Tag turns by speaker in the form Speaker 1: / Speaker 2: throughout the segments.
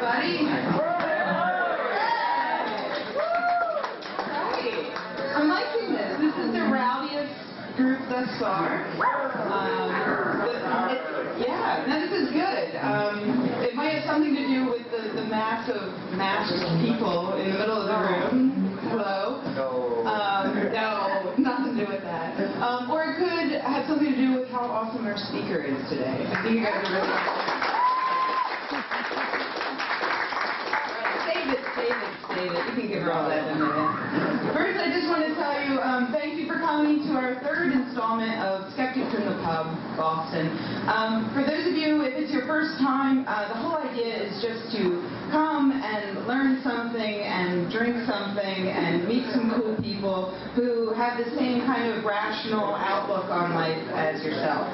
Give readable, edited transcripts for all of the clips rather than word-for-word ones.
Speaker 1: everybody. I'm liking this. This is the rowdiest group thus far. Yeah, no, this is good. It might have something to do with the mass of masked people in the middle of the room. Hello? No, nothing to do with that. Or it could have something to do with how awesome our speaker is today. I think you guys are really awesome. Save it. You can give her all that in a minute. First, I just want to tell you, thank you for coming to our third installment of Skeptics in the Pub, Boston. For those of you, if it's your first time, the whole idea is just to come and learn something and drink something and meet some cool people who have the same kind of rational outlook on life as yourself,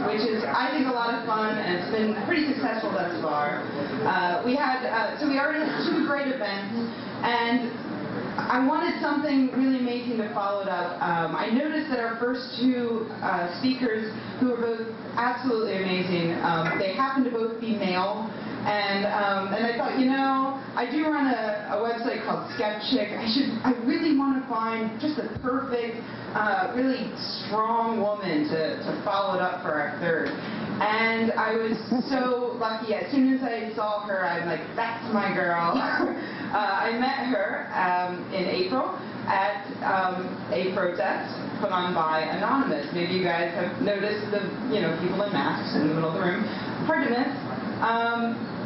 Speaker 1: which is, I think, a lot of fun, and it's been pretty successful thus far. We already had 2 great events, and I wanted something really amazing to follow it up. I noticed that our first 2 speakers, who were both absolutely amazing, they happened to both be male. And I thought, you know, I do run a website called Skeptics. I really want to find just the perfect, really strong woman to follow it up for our third. And I was so lucky. As soon as I saw her, I'm like, that's my girl. I met her in April at a protest put on by Anonymous. Maybe you guys have noticed the people in masks in the middle of the room. Hard to miss.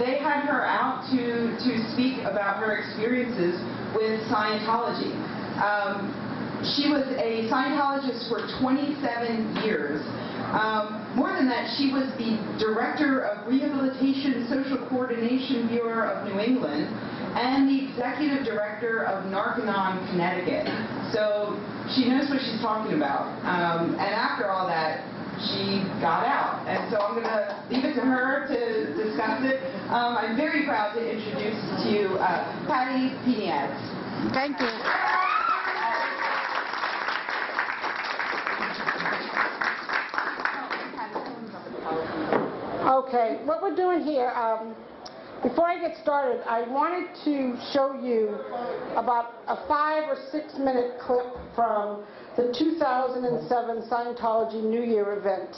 Speaker 1: They had her out to speak about her experiences with Scientology. She was a Scientologist for 27 years. More than that, she was the Director of Rehabilitation Social Coordination Bureau of New England and the Executive Director of Narconon, Connecticut. So she knows what she's talking about. And after all that, she got out. And so I'm going to leave it to her to discuss it. I'm very proud to introduce to you Pieniadz.
Speaker 2: Thank you. Okay, what we're doing here, before I get started, I wanted to show you about a 5 or 6 minute clip from the 2007 Scientology New Year event.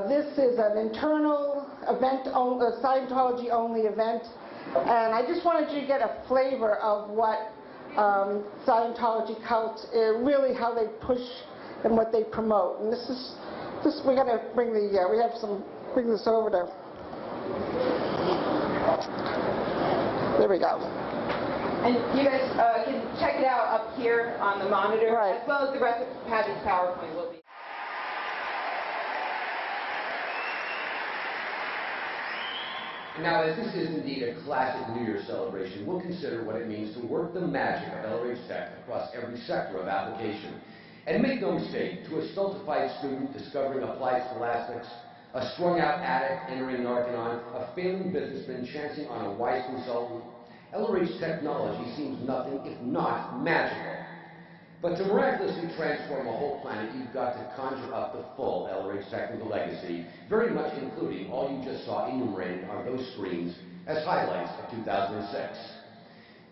Speaker 2: This is an internal event, a Scientology-only event, and I just wanted you to get a flavor of what Scientology cults, really how they push and what they promote. And we're going to bring bring this over there. There we go.
Speaker 1: And you guys can check it out up here on the monitor,
Speaker 2: right,
Speaker 1: as well as the rest of Patty's PowerPoint will be.
Speaker 3: Now, as this is indeed a classic New Year's celebration, we'll consider what it means to work the magic of LRH Tech across every sector of application. And make no mistake, to a stultified student discovering applied scholastics, a strung-out addict entering Narconon, a failing businessman chancing on a wise consultant, LRH technology seems nothing if not magical. But to miraculously transform a whole planet, you've got to conjure up the full LRH technical legacy, very much including all you just saw enumerated on those screens as highlights of 2006.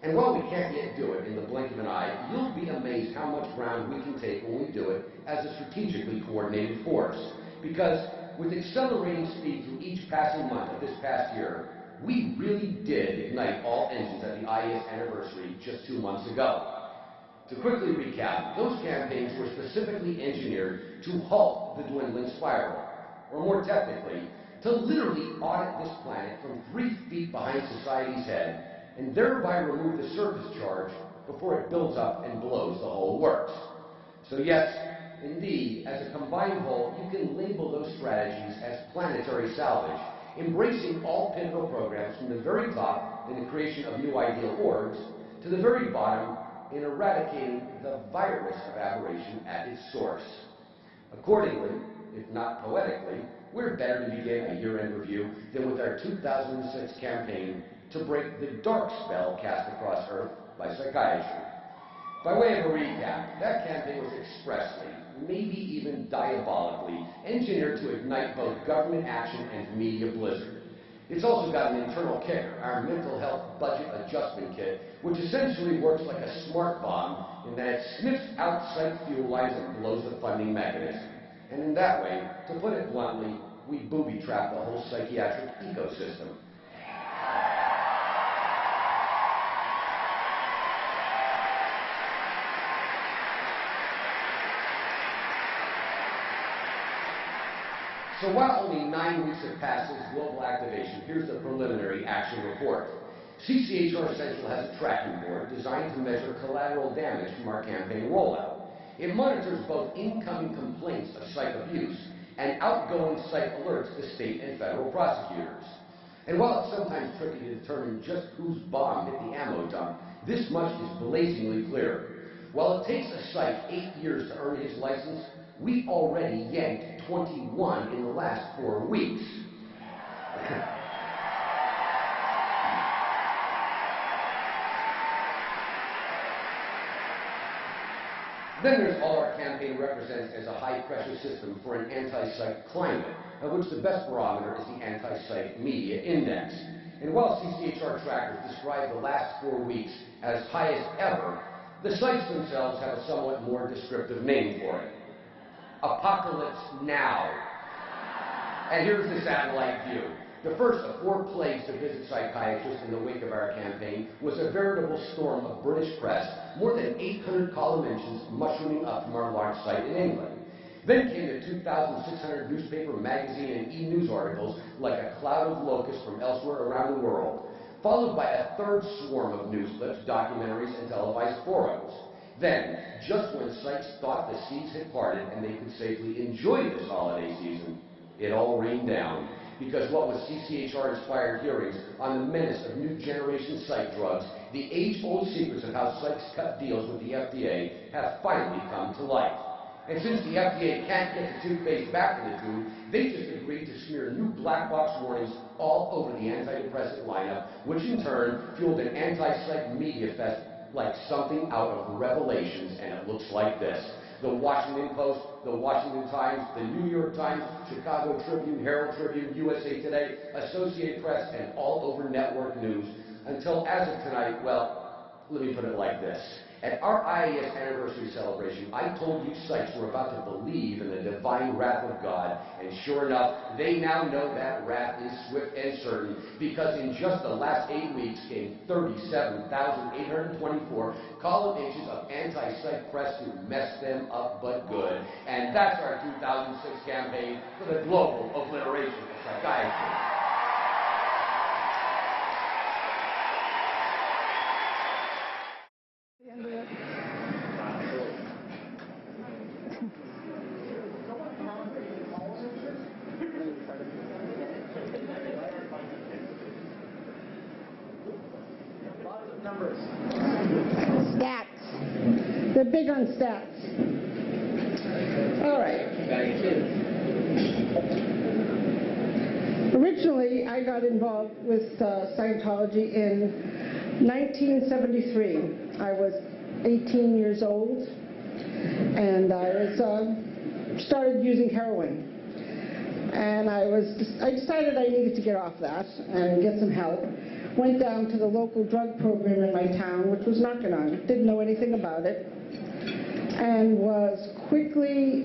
Speaker 3: And while we can't yet do it in the blink of an eye, you'll be amazed how much ground we can take when we do it as a strategically coordinated force. Because with accelerating speed through each passing month of this past year, we really did ignite all engines at the IES anniversary just 2 months ago. To quickly recap, those campaigns were specifically engineered to halt the dwindling spiral, or more technically, to literally audit this planet from 3 feet behind society's head, and thereby remove the surface charge before it builds up and blows the whole works. So yes, indeed, as a combined whole, you can label those strategies as planetary salvage, embracing all pivotal programs from the very top in the creation of new ideal orgs, to the very bottom in eradicating the virus of aberration at its source. Accordingly, if not poetically, we're better to begin a year-end review than with our 2006 campaign to break the dark spell cast across Earth by psychiatry. By way of a recap, that campaign was expressly, maybe even diabolically, engineered to ignite both government action and media blizzard. It's also got an internal kicker, our mental health budget adjustment kit, which essentially works like a smart bomb in that it sniffs out psych fuel lines and blows the funding mechanism. And in that way, to put it bluntly, we booby-trap the whole psychiatric ecosystem. So while only 9 weeks have passed since global activation, here's the preliminary action report. CCHR Central has a tracking board designed to measure collateral damage from our campaign rollout. It monitors both incoming complaints of psych abuse and outgoing psych alerts to state and federal prosecutors. And while it's sometimes tricky to determine just whose bomb hit the ammo dump, this much is blazingly clear. While it takes a psych 8 years to earn his license, we already yanked 21 in the last 4 weeks. Then there's all our campaign represents as a high-pressure system for an anti-psych climate, of which the best barometer is the Anti-Psych Media Index. And while CCHR trackers describe the last 4 weeks as highest ever, the sites themselves have a somewhat more descriptive name for it. Apocalypse Now. And here's the satellite view. The first of 4 plagues to visit psychiatrists in the wake of our campaign was a veritable storm of British press, more than 800 column inches mushrooming up from our launch site in England. Then came the 2,600 newspaper, magazine, and e-news articles like a cloud of locusts from elsewhere around the world, followed by a third swarm of news clips, documentaries, and televised forums. Then, just when psychs thought the seas had parted and they could safely enjoy this holiday season, it all rained down. Because what was CCHR-inspired hearings on the menace of new generation psych drugs, the age-old secrets of how psychs cut deals with the FDA have finally come to light. And since the FDA can't get the toothpaste back in the tube, they just agreed to smear new black box warnings all over the antidepressant lineup, which in turn fueled an anti-psych media fest like something out of Revelations, and it looks like this. The Washington Post, the Washington Times, the New York Times, Chicago Tribune, Herald Tribune, USA Today, Associated Press, and all over network news, until as of tonight, well, let me put it like this. At our IAS anniversary celebration, I told you psychs were about to believe in the divine wrath of God, and sure enough, they now know that wrath is swift and certain, because in just the last 8 weeks came 37,824 column inches of anti-psych press to mess them up but good. And that's our 2006 campaign for the global obliteration of psychiatry.
Speaker 2: Stats. They're big on stats. All right. Originally, I got involved with Scientology in 1973. I was 18 years old, and I was started using heroin. And I decided I needed to get off that and get some help. Went down to the local drug program in my town, which was Knock-A-None. Didn't know anything about it, and was quickly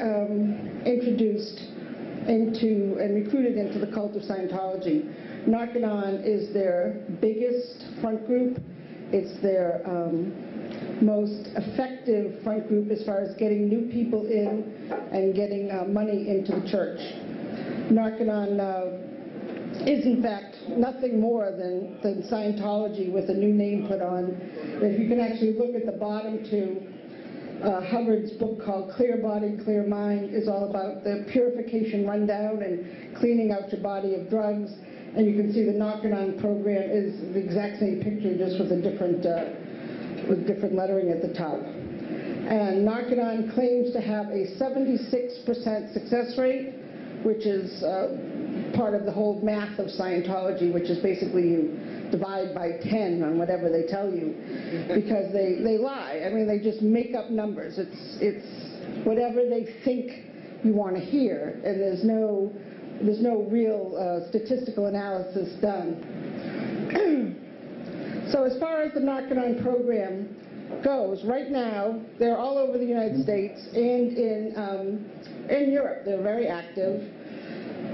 Speaker 2: introduced into and recruited into the cult of Scientology. Knock-A-None is their biggest front group. It's their most effective front group as far as getting new people in and getting money into the church. Knock-A-None is in fact nothing more than Scientology with a new name put on. If you can actually look at the bottom two, Hubbard's book called Clear Body, Clear Mind is all about the purification rundown and cleaning out your body of drugs. And you can see the Knock-A-None program is the exact same picture, just with a different lettering at the top. And Knock-A-None claims to have a 76% success rate, which is part of the whole math of Scientology, which is basically you divide by 10 on whatever they tell you, because they lie. I mean, they just make up numbers. It's whatever they think you want to hear, and there's no there's no real statistical analysis done. So as far as the Narconon program goes, right now, they're all over the United States and in Europe. They're very active.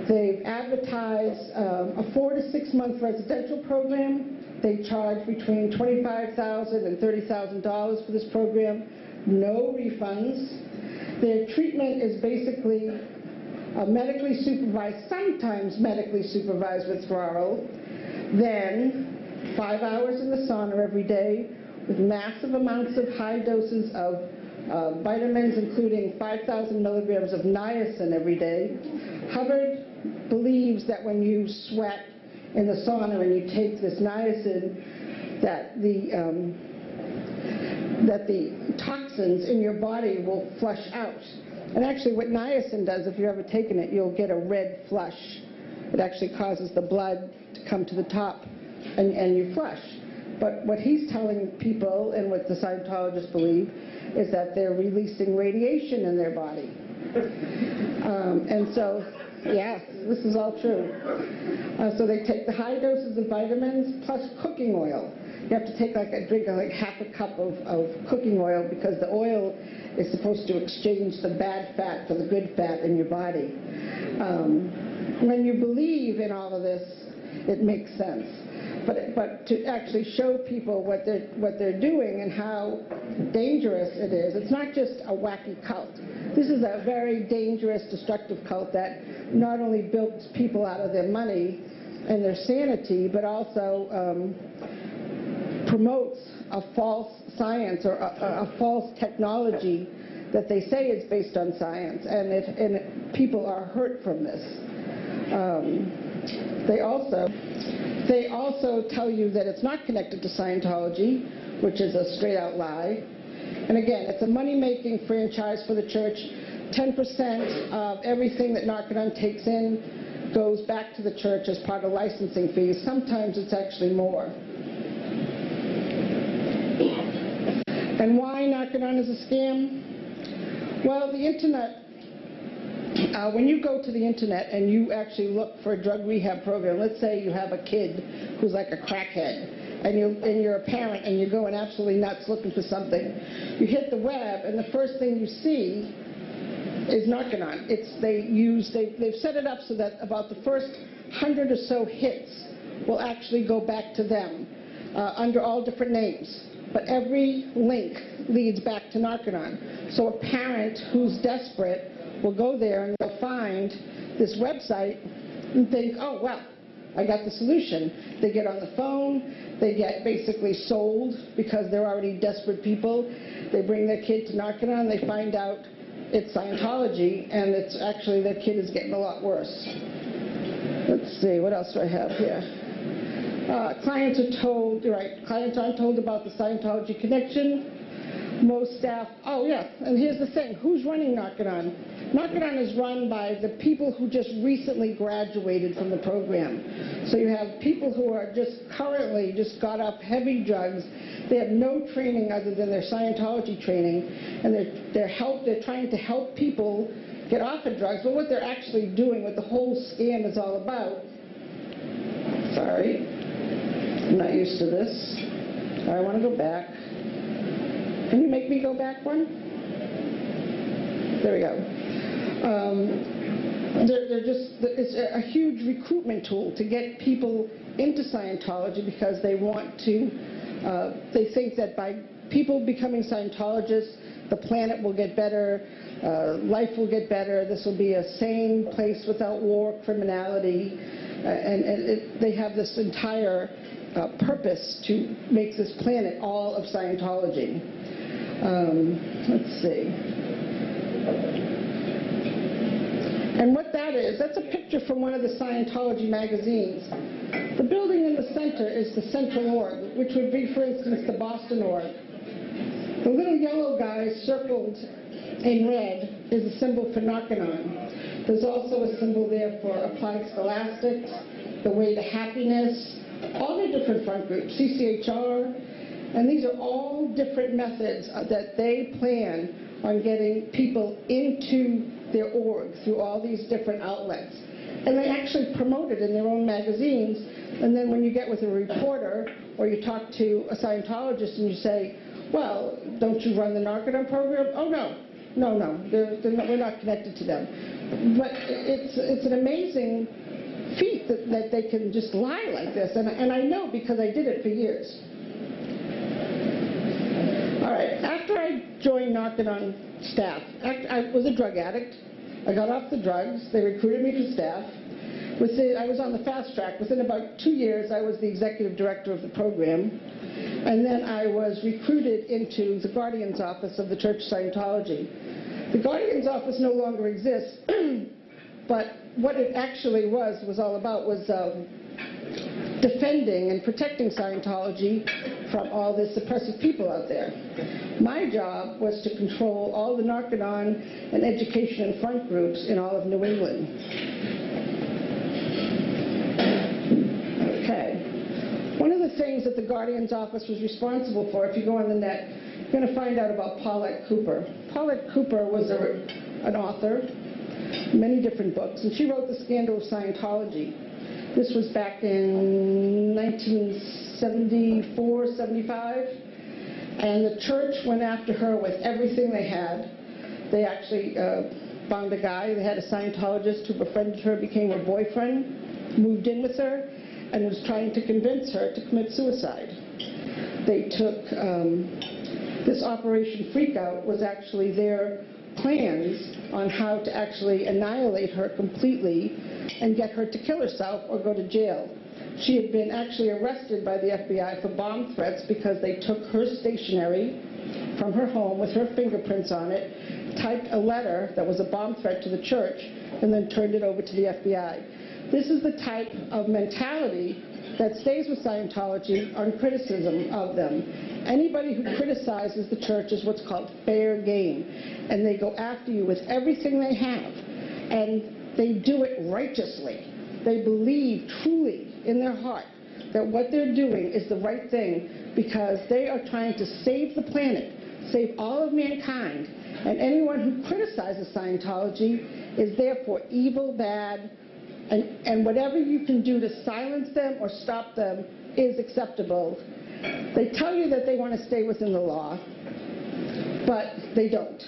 Speaker 2: They've advertised a 4 to 6 month residential program. They charge between $25,000 and $30,000 for this program. No refunds. Their treatment is basically medically supervised, sometimes medically supervised withdrawal, then 5 hours in the sauna every day with massive amounts of high doses of vitamins, including 5,000 milligrams of niacin every day. Hubbard believes that when you sweat in the sauna and you take this niacin, that the toxins in your body will flush out. And actually what niacin does, if you've ever taken it, you'll get a red flush. It actually causes the blood to come to the top and you flush. But what he's telling people, and what the Scientologists believe, is that they're releasing radiation in their body. And so, yes, this is all true. So they take the high doses of vitamins plus cooking oil. You have to take drink half a cup of cooking oil, because the oil is supposed to exchange the bad fat for the good fat in your body. When you believe in all of this, it makes sense. But to actually show people what they're doing and how dangerous it is, it's not just a wacky cult. This is a very dangerous, destructive cult that not only bilks people out of their money and their sanity, but also promotes a false science or a false technology that they say is based on science, and people are hurt from this. They also tell you that it's not connected to Scientology, which is a straight-out lie. And again, it's a money-making franchise for the church. 10% of everything that Narconon takes in goes back to the church as part of licensing fees. Sometimes it's actually more. And why Narconon is a scam? Well, the internet, when you go to the internet and you actually look for a drug rehab program, let's say you have a kid who's like a crackhead, and you're a parent and you're going absolutely nuts looking for something. You hit the web, and the first thing you see is Narconon. They've set it up so that about the first 100 or so hits will actually go back to them under all different names. But every link leads back to Narconon. So a parent who's desperate will go there and they'll find this website and think, oh, well, I got the solution. They get on the phone, they get basically sold because they're already desperate people. They bring their kid to Narconon, they find out it's Scientology, and it's actually their kid is getting a lot worse. Let's see, what else do I have here? Clients are told, clients aren't told about the Scientology connection. Most staff, oh yeah, and here's the thing, who's running Narconon? Narconon is run by the people who just recently graduated from the program. So you have people who are just got up heavy drugs. They have no training other than their Scientology training, and they're trying to help people get off of drugs. But what they're actually doing, what the whole scam is all about, sorry, I'm not used to this. I want to go back. Can you make me go back one? There we go. It's a huge recruitment tool to get people into Scientology, because they want to, they think that by people becoming Scientologists, the planet will get better, life will get better, this will be a sane place without war, criminality, they have this entire purpose to make this planet all of Scientology. Let's see. And what that is, that's a picture from one of the Scientology magazines. The building in the center is the Central Org, which would be, for instance, the Boston Org. The little yellow guy circled in red is a symbol for Narconon. There's also a symbol there for Applied Scholastics, the Way to Happiness, all the different front groups, CCHR, and these are all different methods that they plan on getting people into their org through all these different outlets. And they actually promote it in their own magazines. And then when you get with a reporter or you talk to a Scientologist and you say, well, don't you run the Narconon program? Oh, no. We're not connected to them. But it's an amazing feat that they can just lie like this. And I know because I did it for years. All right, after I joined Narconon staff, I was a drug addict. I got off the drugs. They recruited me to staff. I was on the fast track. Within about 2 years, I was the executive director of the program. And then I was recruited into the Guardian's office of the Church of Scientology. The Guardian's office no longer exists, but what it actually was all about was defending and protecting Scientology from all the suppressive people out there. My job was to control all the Narconon and education and front groups in all of New England. Okay. One of the things that the Guardian's office was responsible for, if you go on the net, you're going to find out about Paulette Cooper. Paulette Cooper was an author, many different books, and she wrote The Scandal of Scientology. This was back in 1974, 75, and the church went after her with everything they had. They actually found a guy. They had a Scientologist who befriended her, became her boyfriend, moved in with her, and was trying to convince her to commit suicide. They took, this Operation Freakout was actually their plans on how to actually annihilate her completely and get her to kill herself or go to jail. She had been actually arrested by the FBI for bomb threats because they took her stationery from her home with her fingerprints on it, typed a letter that was a bomb threat to the church, and then turned it over to the FBI. This is the type of mentality that stays with Scientology on criticism of them. Anybody who criticizes the church is what's called fair game, and they go after you with everything they have, and they do it righteously. They believe truly in their heart that what they're doing is the right thing because they are trying to save the planet, save all of mankind, and anyone who criticizes Scientology is therefore evil, bad, and whatever you can do to silence them or stop them is acceptable. They tell you that they want to stay within the law, but they don't.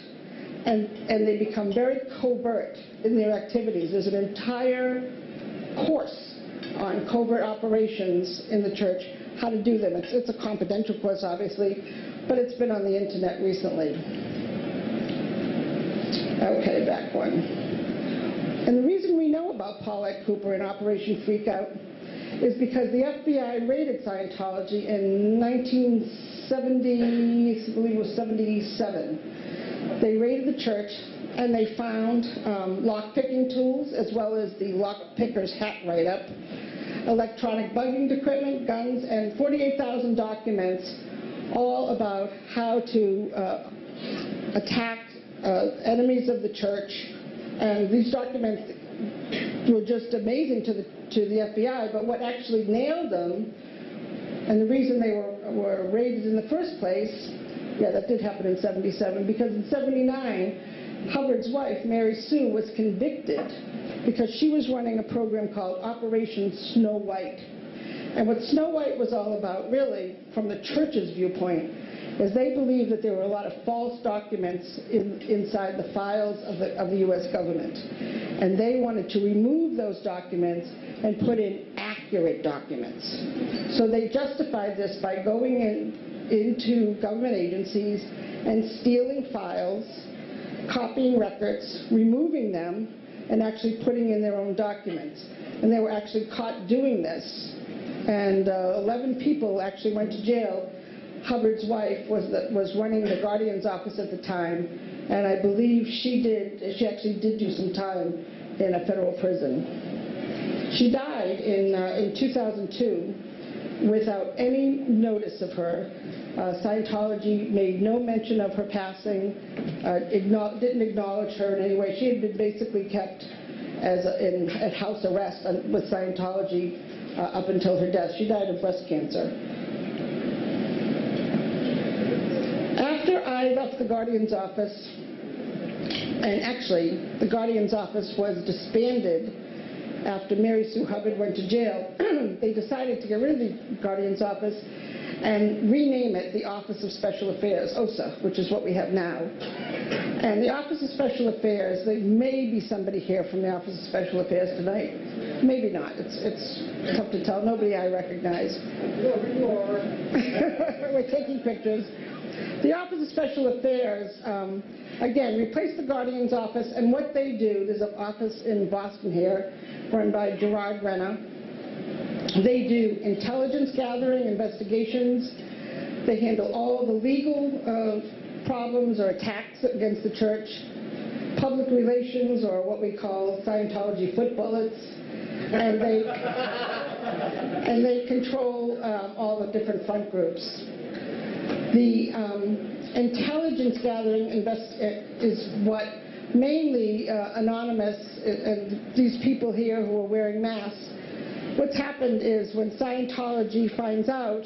Speaker 2: And they become very covert in their activities. There's an entire course on covert operations in the church, how to do them. It's a confidential course, obviously, but it's been on the internet recently. Okay, back one. And the reason we know about Paulette Cooper and Operation Freakout is because the FBI raided Scientology in 1970, I believe it was 77. They raided the church and they found lock-picking tools as well as the lock-picker's hat write-up, electronic bugging equipment, guns, and 48,000 documents all about how to attack enemies of the church. And these documents were just amazing to the FBI, but what actually nailed them, and the reason they were raided in the first place, yeah, that did happen in 77, because in 79, Hubbard's wife, Mary Sue, was convicted because she was running a program called Operation Snow White. And what Snow White was all about, really, from the church's viewpoint, is they believed that there were a lot of false documents inside the files of the U.S. government. And they wanted to remove those documents and put in accurate documents. So they justified this by going into government agencies and stealing files, copying records, removing them, and actually putting in their own documents. And they were actually caught doing this. And 11 people actually went to jail. Hubbard's wife was running the Guardian's office at the time, and I believe she actually did do some time in a federal prison. She died in 2002 without any notice of her. Scientology made no mention of her passing, didn't acknowledge her in any way. She had been basically kept at house arrest with Scientology up until her death. She died of breast cancer. After I left the Guardian's office, and actually the Guardian's office was disbanded after Mary Sue Hubbard went to jail, they decided to get rid of the Guardian's Office and rename it the Office of Special Affairs, OSA, which is what we have now. And the Office of Special Affairs, there may be somebody here from the Office of Special Affairs tonight. Maybe not. It's tough to tell. Nobody I recognize. We're taking pictures. The Office of Special Affairs, again, replaced the Guardian's Office, and what they do, there's an office in Boston here, run by Gerard Renner. They do intelligence gathering, investigations. They handle all the legal problems or attacks against the church, public relations, or what we call Scientology foot bullets, and they control all the different front groups. The intelligence gathering is what mainly anonymous, and these people here who are wearing masks. What's happened is when Scientology finds out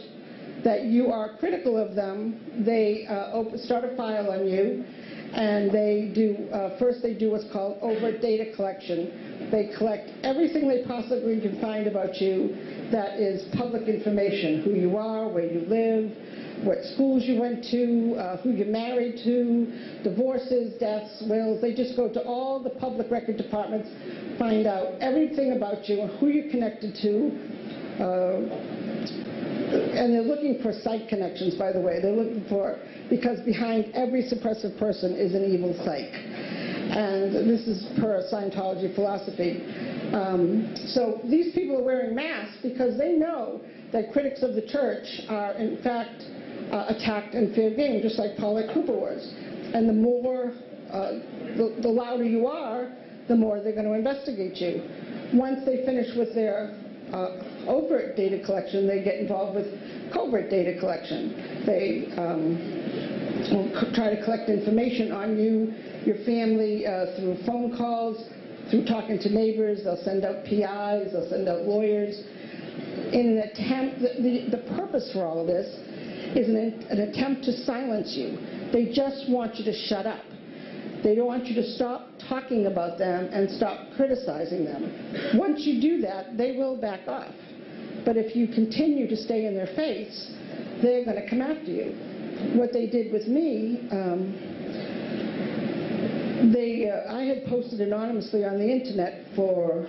Speaker 2: that you are critical of them, they start a file on you, and they do, first they do what's called overt data collection. They collect everything they possibly can find about you that is public information, who you are, where you live, what schools you went to, who you're married to, divorces, deaths, wills. They just go to all the public record departments, find out everything about you and who you're connected to. And they're looking for psych connections, by the way. They're looking for, because behind every suppressive person is an evil psych. And this is per Scientology philosophy. So these people are wearing masks because they know that critics of the church are, in fact, attacked and fair game, just like Paulette Cooper was. And the more, the louder you are, the more they're going to investigate you. Once they finish with their overt data collection, they get involved with covert data collection. They will try to collect information on you, your family, through phone calls, through talking to neighbors. They'll send out PIs, they'll send out lawyers. In an attempt, the purpose for all of this is an attempt to silence you. They just want you to shut up. They don't want you to stop talking about them and stop criticizing them. Once you do that, they will back off. But if you continue to stay in their face, they're going to come after you. What they did with me, I had posted anonymously on the internet for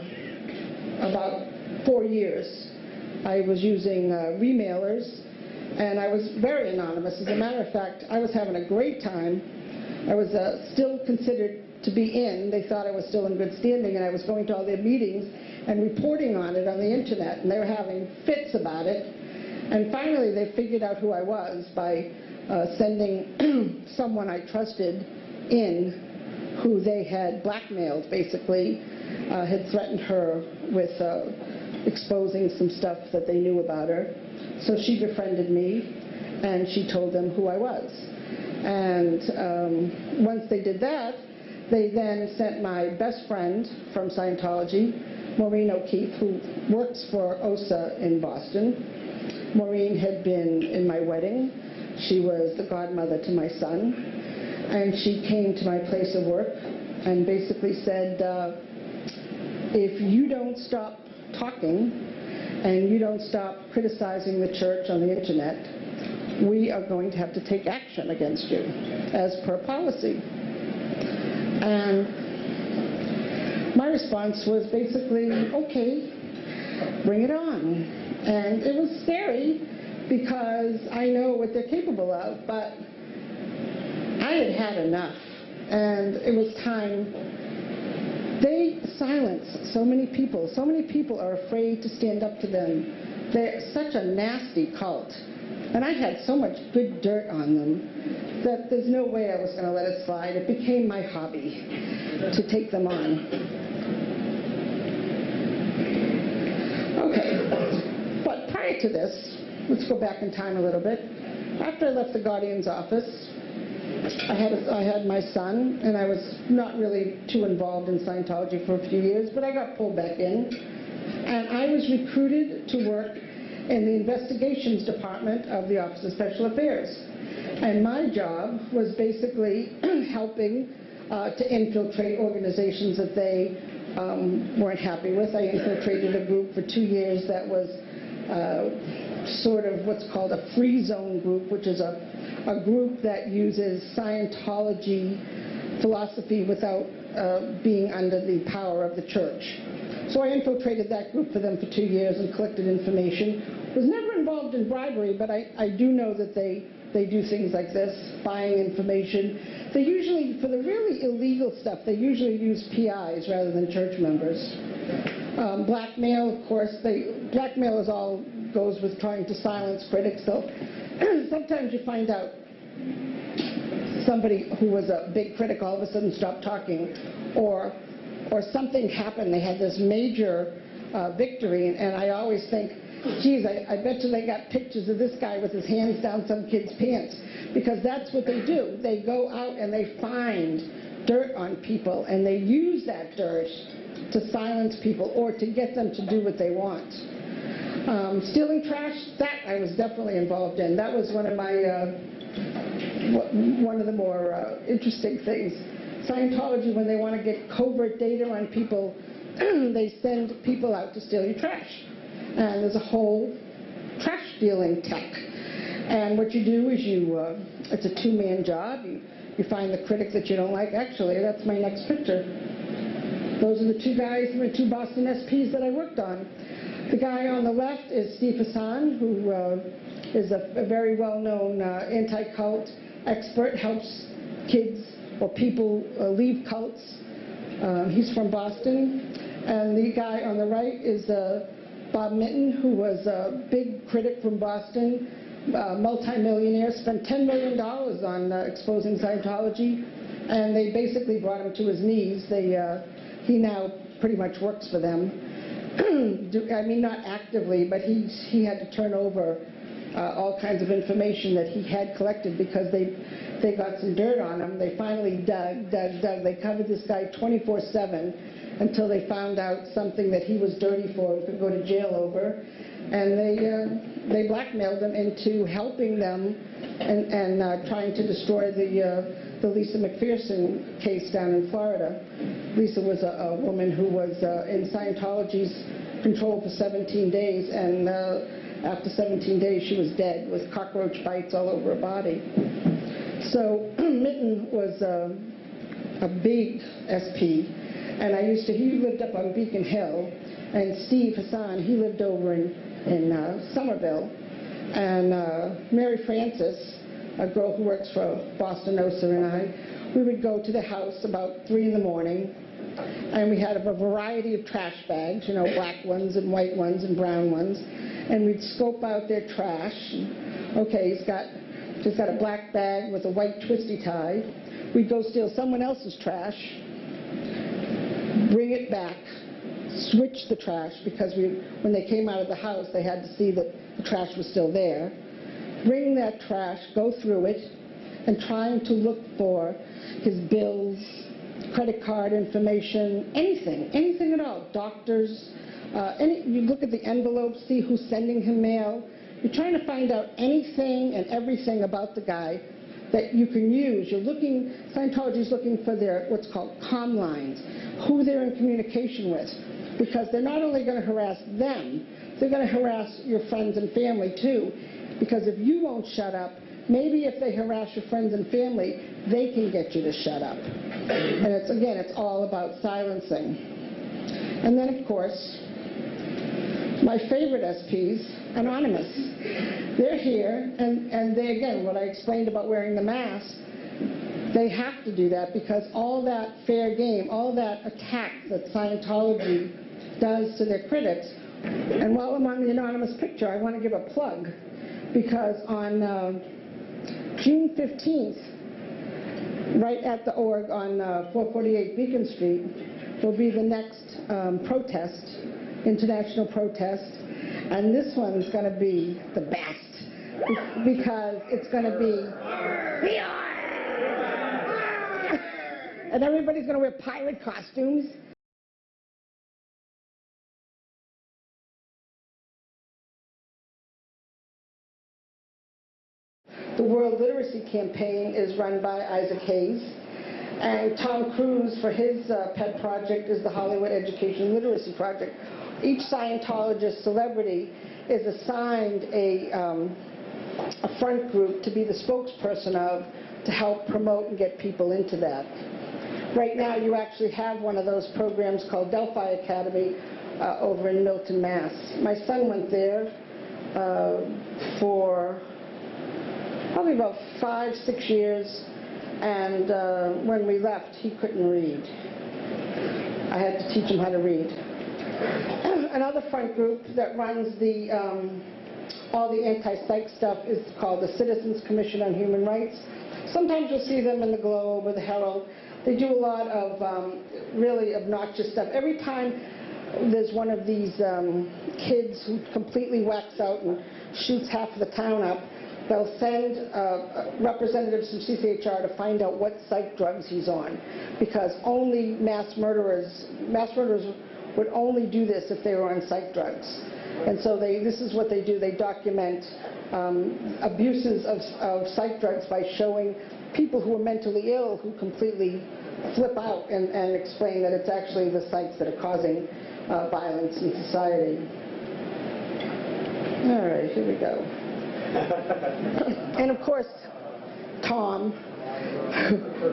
Speaker 2: about 4 years. I was using remailers, and I was very anonymous. As a matter of fact, I was having a great time. I was still considered to be in. They thought I was still in good standing, and I was going to all their meetings and reporting on it on the internet, and they were having fits about it. And finally, they figured out who I was by sending someone I trusted in, who they had blackmailed, basically, had threatened her with exposing some stuff that they knew about her. So she befriended me, and she told them who I was. And once they did that, they then sent my best friend from Scientology, Maureen O'Keefe, who works for OSA in Boston. Maureen had been in my wedding. She was the godmother to my son. And she came to my place of work and basically said, if you don't stop talking and you don't stop criticizing the church on the internet, we are going to have to take action against you, as per policy. And my response was basically, okay, bring it on. And it was scary because I know what they're capable of, but I had had enough, and it was time. They silence so many people. So many people are afraid to stand up to them. They're such a nasty cult. And I had so much good dirt on them that there's no way I was going to let it slide. It became my hobby to take them on. Okay, but prior to this, let's go back in time a little bit. After I left the Guardian's office, I had my son, and I was not really too involved in Scientology for a few years, but I got pulled back in. And I was recruited to work in the investigations department of the Office of Special Affairs. And my job was basically helping to infiltrate organizations that they weren't happy with. I infiltrated a group for 2 years that was sort of what's called a free zone group, which is a group that uses Scientology philosophy without being under the power of the church. So I infiltrated that group for them for 2 years and collected information. Was never involved in bribery, but I do know that they do things like this, buying information. They usually, for the really illegal stuff, they usually use PIs rather than church members. Blackmail, of course, blackmail is all goes with trying to silence critics. So sometimes you find out somebody who was a big critic all of a sudden stopped talking, or something happened. They had this major victory, and I always think, geez, I bet you they got pictures of this guy with his hands down some kid's pants, because that's what they do. They go out and they find dirt on people, and they use that dirt to silence people or to get them to do what they want. Stealing trash, that I was definitely involved in. That was one of the more interesting things. Scientology, when they want to get covert data on people, they send people out to steal your trash. And there's a whole trash stealing tech. And what you do is it's a two-man job. You find the critic that you don't like. Actually, that's my next picture. Those are the two guys, the two Boston SPs that I worked on. The guy on the left is Steve Hassan, who is a very well-known anti-cult expert, helps kids or people leave cults. He's from Boston. And the guy on the right is Bob Minton, who was a big critic from Boston, multi-millionaire, spent $10 million on exposing Scientology, and they basically brought him to his knees. He now pretty much works for them. I mean, not actively, but he had to turn over all kinds of information that he had collected because they got some dirt on him. They finally dug. They covered this guy 24/7 until they found out something that he was dirty for and could go to jail over. And they blackmailed him into helping them and trying to destroy the Lisa McPherson case down in Florida. Lisa was a woman who was in Scientology's control for 17 days, and after 17 days she was dead with cockroach bites all over her body. So Minton was a big SP, and he lived up on Beacon Hill, and Steve Hassan, he lived over in Somerville, and Mary Frances, a girl who works for Boston OSA, and we would go to the house about 3 in the morning, and we had a variety of trash bags, black ones and white ones and brown ones, and we'd scope out their trash. Okay, he's got a black bag with a white twisty tie. We'd go steal someone else's trash, bring it back, switch the trash, because when they came out of the house, they had to see that the trash was still there. Bring that trash, go through it, and trying to look for his bills, credit card information, anything at all, doctors. You look at the envelopes, see who's sending him mail. You're trying to find out anything and everything about the guy that you can use. Scientology's looking for their what's called comm lines, who they're in communication with, because they're not only going to harass them, they're going to harass your friends and family too, because if you won't shut up, maybe if they harass your friends and family, they can get you to shut up. And it's all about silencing. And then, of course, my favorite SPs, Anonymous. They're here, and they, again, what I explained about wearing the mask, they have to do that because all that fair game, all that attack that Scientology does to their critics. And while I'm on the Anonymous picture, I want to give a plug, because on June 15th, right at the org on 448 Beacon Street, will be the next protest, international protest, and this one's going to be the best, because it's going to be, and everybody's going to wear pirate costumes. The World Literacy Campaign is run by Isaac Hayes, And Tom Cruise, for his pet project, is the Hollywood Education Literacy Project. Each Scientologist celebrity is assigned a front group to be the spokesperson of, to help promote and get people into that. Right now, you actually have one of those programs called Delphi Academy over in Milton, Mass. My son went there for probably about 5-6 years, and when we left, he couldn't read. I had to teach him how to read. Another front group that runs all the anti-psych stuff is called the Citizens Commission on Human Rights. Sometimes you'll see them in the Globe or the Herald. They do a lot of really obnoxious stuff. Every time there's one of these kids who completely whacks out and shoots half of the town up, they'll send representatives from CCHR to find out what psych drugs he's on, because only mass murderers would only do this if they were on psych drugs. And so this is what they do. They document abuses of psych drugs by showing people who are mentally ill who completely flip out and explain that it's actually the psychs that are causing violence in society. All right, here we go. And of course, Tom,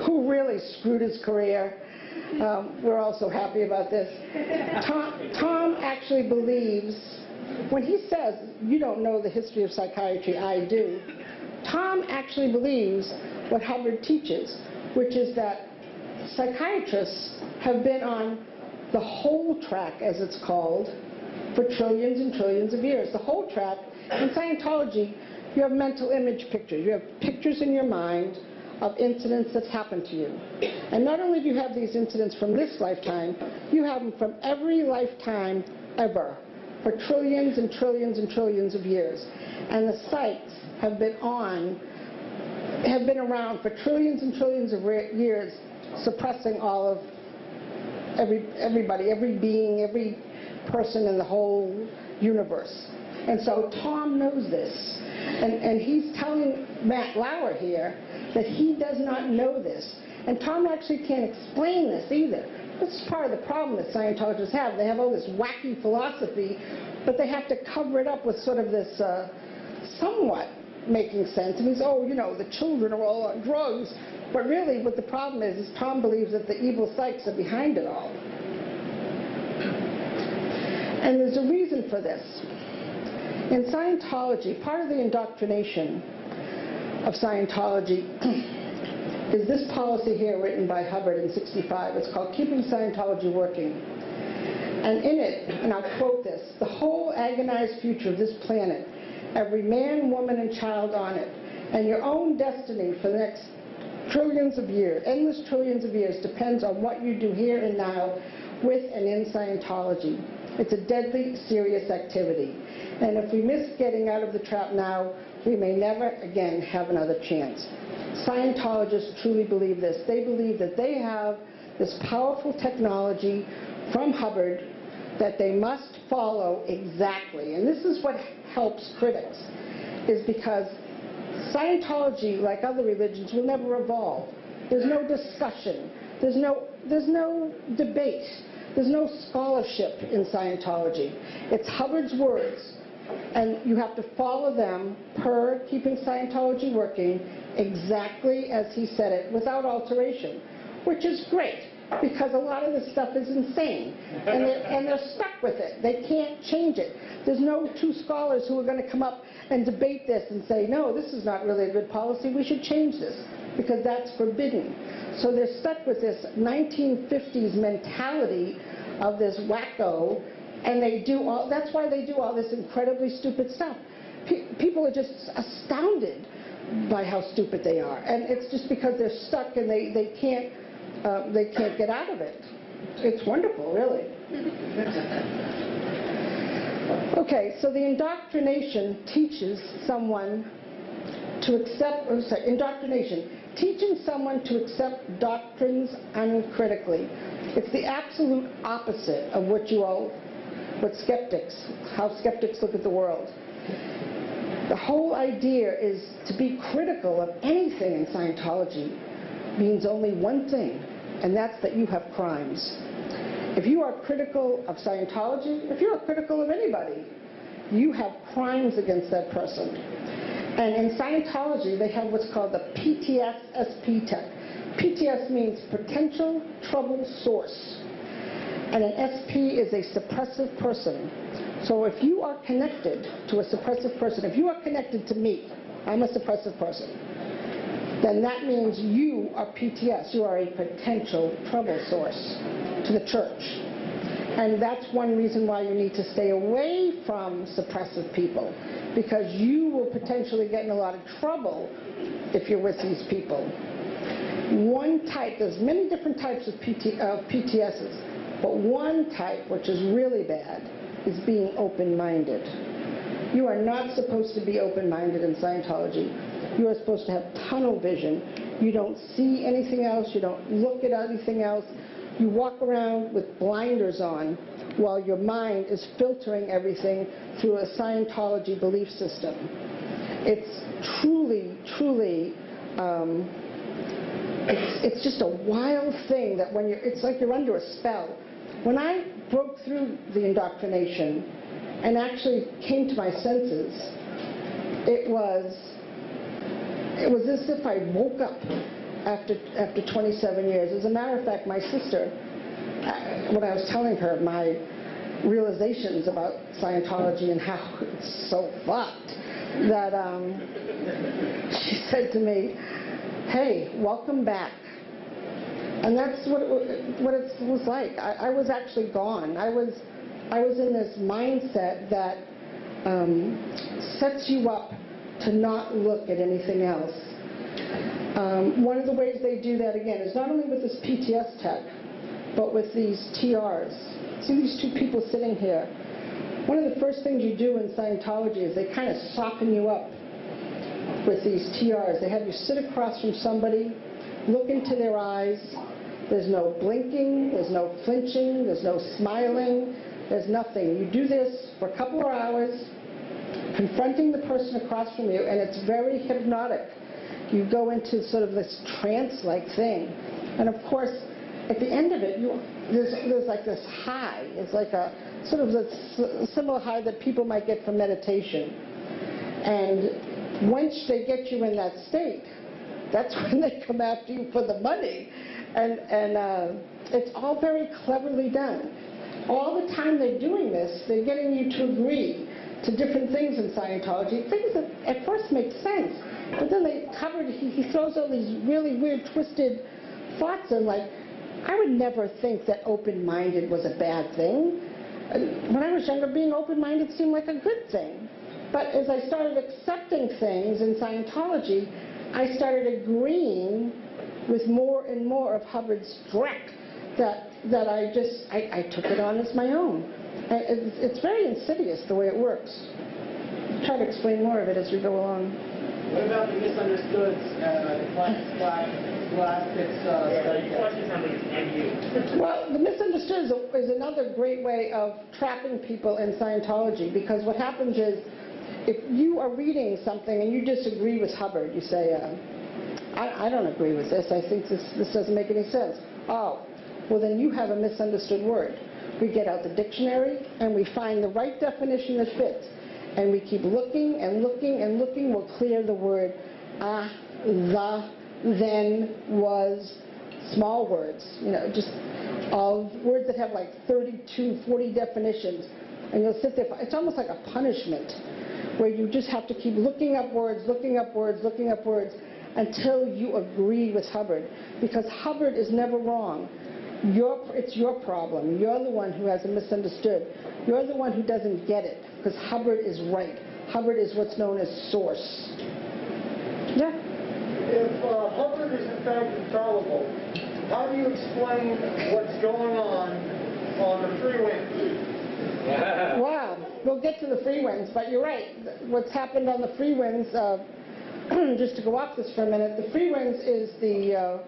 Speaker 2: who really screwed his career. We're also happy about this. Tom actually believes, when he says, you don't know the history of psychiatry, I do, Tom actually believes what Hubbard teaches, which is that psychiatrists have been on the whole track, as it's called, for trillions and trillions of years. The whole track. In Scientology, you have mental image pictures. You have pictures in your mind of incidents that's happened to you. And not only do you have these incidents from this lifetime, you have them from every lifetime ever, for trillions and trillions and trillions of years. And the psychs have been around for trillions and trillions of years, suppressing all of everybody, every being, every person in the whole universe. And so Tom knows this. And he's telling Matt Lauer here that he does not know this. And Tom actually can't explain this either. This is part of the problem that Scientologists have. They have all this wacky philosophy, but they have to cover it up with sort of this somewhat making sense. And he's, oh, you know, the children are all on drugs. But really what the problem is Tom believes that the evil psychs are behind it all. And there's a reason for this. In Scientology, part of the indoctrination of Scientology is this policy here written by Hubbard in '65. It's called Keeping Scientology Working. And in it, and I'll quote this, the whole agonized future of this planet, every man, woman, and child on it, and your own destiny for the next trillions of years, endless trillions of years, depends on what you do here and now with and in Scientology. It's a deadly, serious activity. And if we miss getting out of the trap now, we may never again have another chance. Scientologists truly believe this. They believe that they have this powerful technology from Hubbard that they must follow exactly. And this is what helps critics, is because Scientology, like other religions, will never evolve. There's no discussion. There's no debate. There's no scholarship in Scientology. It's Hubbard's words, and you have to follow them per Keeping Scientology Working exactly as he said it, without alteration, which is great, because a lot of this stuff is insane, and they're stuck with it. They can't change it. There's no two scholars who are going to come up and debate this and say, no, this is not really a good policy, we should change this, because that's forbidden. So they're stuck with this 1950s mentality of this wacko, and that's why they do all this incredibly stupid stuff. People are just astounded by how stupid they are, and it's just because they're stuck and they can't get out of it. It's wonderful, really. Okay, so the indoctrination teaches someone to accept, indoctrination, teaching someone to accept doctrines uncritically. It's the absolute opposite of how skeptics look at the world. The whole idea is to be critical of anything in Scientology means only one thing, and that's that you have crimes. If you are critical of Scientology, if you are critical of anybody, you have crimes against that person. And in Scientology, they have what's called the PTS-SP tech. PTS means potential trouble source. And an SP is a suppressive person. So if you are connected to a suppressive person, if you are connected to me, I'm a suppressive person, then that means you are PTS. You are a potential trouble source to the church. And that's one reason why you need to stay away from suppressive people, because you will potentially get in a lot of trouble if you're with these people. One type, there's many different types of PTSs, but one type, which is really bad, is being open-minded. You are not supposed to be open-minded in Scientology. You are supposed to have tunnel vision. You don't see anything else. You don't look at anything else. You walk around with blinders on while your mind is filtering everything through a Scientology belief system. It's truly, truly, it's just a wild thing that when it's like you're under a spell. When I broke through the indoctrination and actually came to my senses, it was as if I woke up after 27 years. As a matter of fact, my sister, when I was telling her my realizations about Scientology and how it's so fucked, that she said to me, "Hey, welcome back." And that's what it was like. I was actually gone. I was in this mindset that sets you up to not look at anything else. One of the ways they do that, again, is not only with this PTS tech, but with these TRs. See these two people sitting here? One of the first things you do in Scientology is they kind of soften you up with these TRs. They have you sit across from somebody, look into their eyes. There's no blinking, there's no flinching, there's no smiling, there's nothing. You do this for a couple of hours, confronting the person across from you, and it's very hypnotic. You go into sort of this trance-like thing. And of course, at the end of it, there's like this high. It's like a sort of a similar high that people might get from meditation. And once they get you in that state, that's when they come after you for the money. And it's all very cleverly done. All the time they're doing this, they're getting you to agree to different things in Scientology, things that at first make sense. But then he throws all these really weird, twisted thoughts in, like, I would never think that open-minded was a bad thing. When I was younger, being open-minded seemed like a good thing. But as I started accepting things in Scientology, I started agreeing with more and more of Hubbard's dreck that I took it on as my own. It's very insidious the way it works. I'll try to explain more of it as we go along.
Speaker 4: What about the misunderstoods, the plastics study?
Speaker 2: Well, the misunderstood is another great way of trapping people in Scientology, because what happens is, if you are reading something and you disagree with Hubbard, you say, I don't agree with this. I think this doesn't make any sense. Oh, well then you have a misunderstood word. We get out the dictionary and we find the right definition that fits. And we keep looking and looking and looking. We'll clear the word the, then, was, small words, just of words that have like 32, 40 definitions. And you'll sit there. It's almost like a punishment where you just have to keep looking up words, looking up words, looking up words until you agree with Hubbard. Because Hubbard is never wrong. It's your problem. You're the one who has a misunderstood. You're the one who doesn't get it, because Hubbard is right. Hubbard is what's known as source. Yeah?
Speaker 4: If Hubbard is in fact infallible, how do you explain what's going on the free winds?
Speaker 2: Wow. We'll get to the free winds, but you're right. What's happened on the free winds, just to go off this for a minute, the free winds is the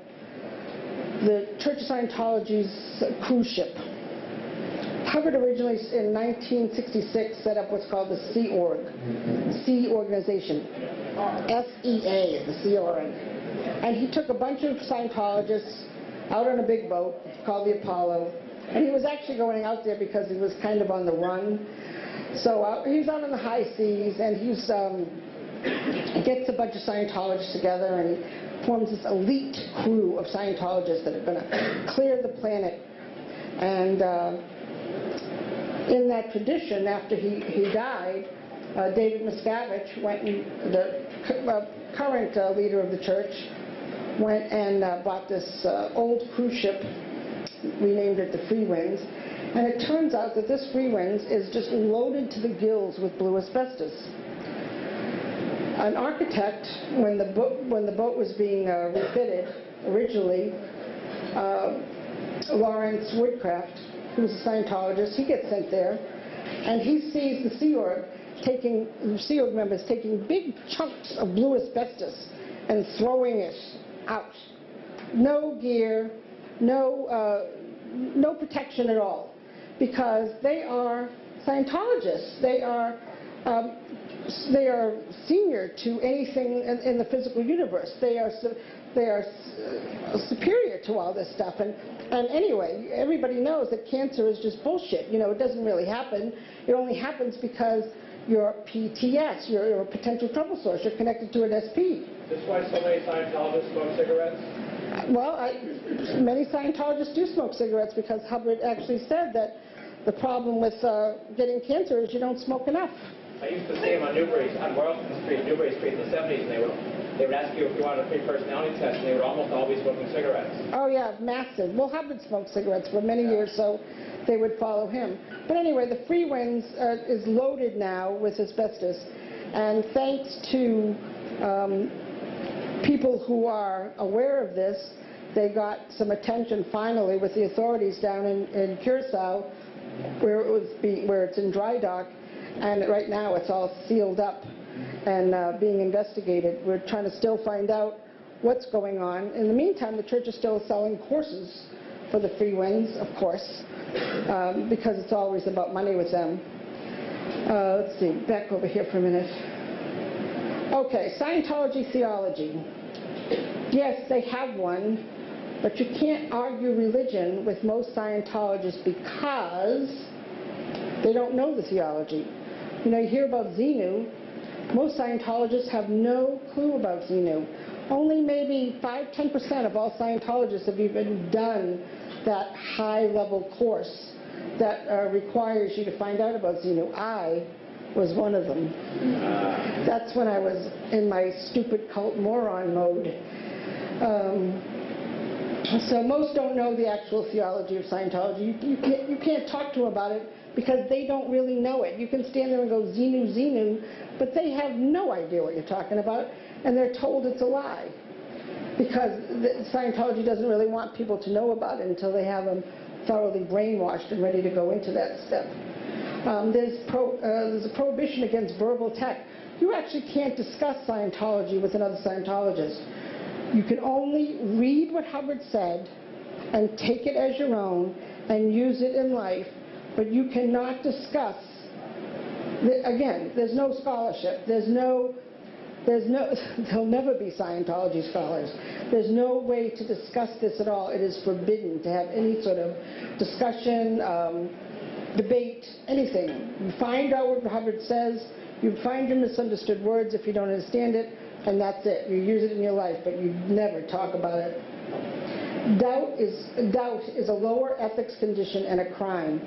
Speaker 2: Church of Scientology's cruise ship. Hubbard originally, in 1966, set up what's called the Sea Org, Sea Organization. SEA is the Sea Org. And he took a bunch of Scientologists out on a big boat called the Apollo. And he was actually going out there because he was kind of on the run. So he's out on the high seas, and he gets a bunch of Scientologists together, and he forms this elite crew of Scientologists that are going to clear the planet. And in that tradition, after he died, David Miscavige went and the current leader of the church went and bought this old cruise ship. We named it the Free Winds. And it turns out that this Free Winds is just loaded to the gills with blue asbestos. An architect, when the boat was being refitted originally, Lawrence Woodcraft, who's a Scientologist, he gets sent there, and he sees the Sea Org members taking big chunks of blue asbestos and throwing it out. No gear, no protection at all, because they are Scientologists. They are senior to anything in the physical universe. They are superior to all this stuff. And anyway, everybody knows that cancer is just bullshit. You know, it doesn't really happen. It only happens because you're PTS, you're a potential trouble source. You're connected to an SP.
Speaker 5: That's why so many Scientologists smoke cigarettes?
Speaker 2: Well, many Scientologists do smoke cigarettes because Hubbard actually said that the problem with getting cancer is you don't smoke enough.
Speaker 5: I used to see him on Royalton Street, Newbury Street in the 70s, and they would ask you if you wanted a free personality test, and they would almost always smoking cigarettes.
Speaker 2: Oh yeah, massive. Well, Hubbard smoked cigarettes for many years, so they would follow him. But anyway, the Free Winds is loaded now with asbestos, and thanks to people who are aware of this, they got some attention finally with the authorities down in Curacao, where it's in dry dock. And right now it's all sealed up and being investigated. We're trying to still find out what's going on. In the meantime, the church is still selling courses for the Free Winds, of course, because it's always about money with them. Let's see, back over here for a minute. Okay, Scientology theology. Yes, they have one, but you can't argue religion with most Scientologists because they don't know the theology. You know, you hear about Xenu. Most Scientologists have no clue about Xenu. Only maybe 5–10% of all Scientologists have even done that high-level course that requires you to find out about Xenu. I was one of them. That's when I was in my stupid cult moron mode. So most don't know the actual theology of Scientology. You can't talk to them about it because they don't really know it. You can stand there and go, Xenu, Xenu, but they have no idea what you're talking about, and they're told it's a lie. Because Scientology doesn't really want people to know about it until they have them thoroughly brainwashed and ready to go into that step. There's a prohibition against verbal tech. You actually can't discuss Scientology with another Scientologist. You can only read what Hubbard said and take it as your own and use it in life, but you cannot discuss. Again, there's no scholarship. There'll never be Scientology scholars. There's no way to discuss this at all. It is forbidden to have any sort of discussion, debate, anything. You find out what Hubbard says, you find your misunderstood words if you don't understand it, and that's it. You use it in your life, but you never talk about it. Doubt is a lower ethics condition and a crime.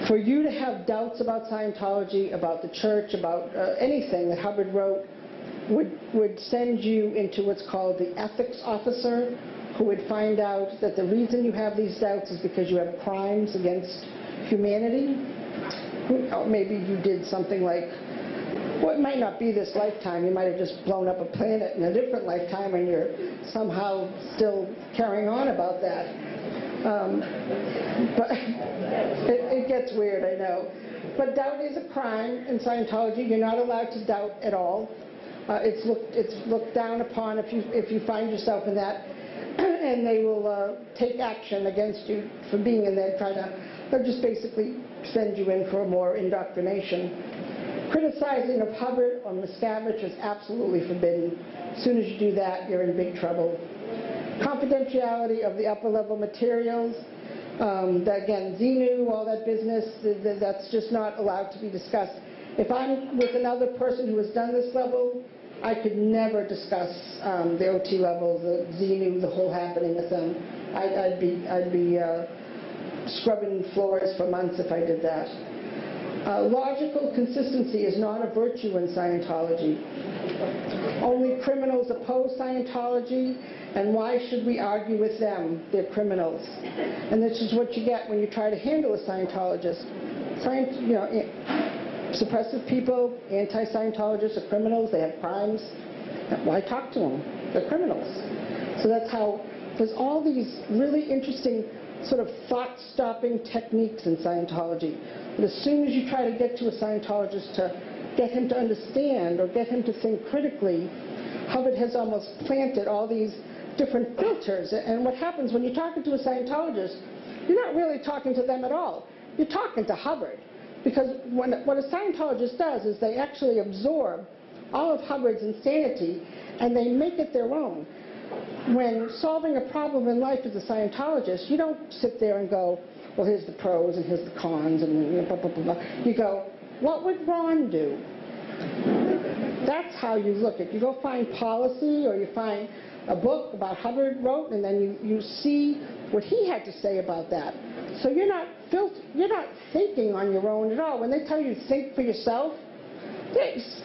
Speaker 2: For you to have doubts about Scientology, about the church, about anything that Hubbard wrote, would send you into what's called the ethics officer, who would find out that the reason you have these doubts is because you have crimes against humanity. Or maybe you did something like, well, it might not be this lifetime. You might have just blown up a planet in a different lifetime, and you're somehow still carrying on about that. But it gets weird, I know. But doubt is a crime in Scientology. You're not allowed to doubt at all. It's looked down upon if you find yourself in that, and they will take action against you for being in there. They'll just basically send you in for more indoctrination. Criticizing of Hubbard or Miscavige is absolutely forbidden. As soon as you do that, you're in big trouble. Confidentiality of the upper level materials. Again, Xenu, all that business, that's just not allowed to be discussed. If I'm with another person who has done this level, I could never discuss the OT level, the Xenu, the whole happening with them. I'd be scrubbing floors for months if I did that. Logical consistency is not a virtue in Scientology. Only criminals oppose Scientology, and why should we argue with them? They're criminals. And this is what you get when you try to handle a Scientologist. Suppressive people, anti-Scientologists are criminals, they have crimes. Why talk to them? They're criminals. So that's how, there's all these really interesting sort of thought-stopping techniques in Scientology. But as soon as you try to get to a Scientologist to get him to understand or get him to think critically, Hubbard has almost planted all these different filters. And what happens when you're talking to a Scientologist, you're not really talking to them at all. You're talking to Hubbard. Because what a Scientologist does is they actually absorb all of Hubbard's insanity and they make it their own. When solving a problem in life as a Scientologist, you don't sit there and go, well, here's the pros and here's the cons and blah, blah, blah, blah. You go, what would Ron do? That's how you look at it. You go find policy or you find a book about Hubbard wrote and then you see what he had to say about that. So you're not thinking on your own at all. When they tell you to think for yourself,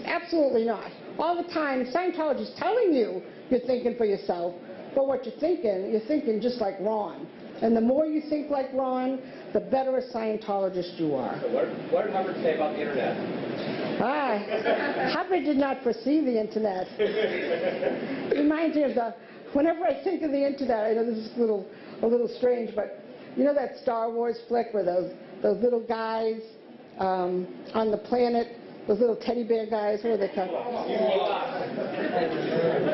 Speaker 2: absolutely not. All the time, Scientology is telling you you're thinking for yourself, but what you're thinking just like Ron. And the more you think like Ron, the better a Scientologist you are.
Speaker 5: So what did Hubbard say about the Internet?
Speaker 2: Hubbard did not foresee the Internet. It reminds me of whenever I think of the Internet, I know this is a little strange, but you know that Star Wars flick where those little guys on the planet, those little teddy bear guys, what are they called?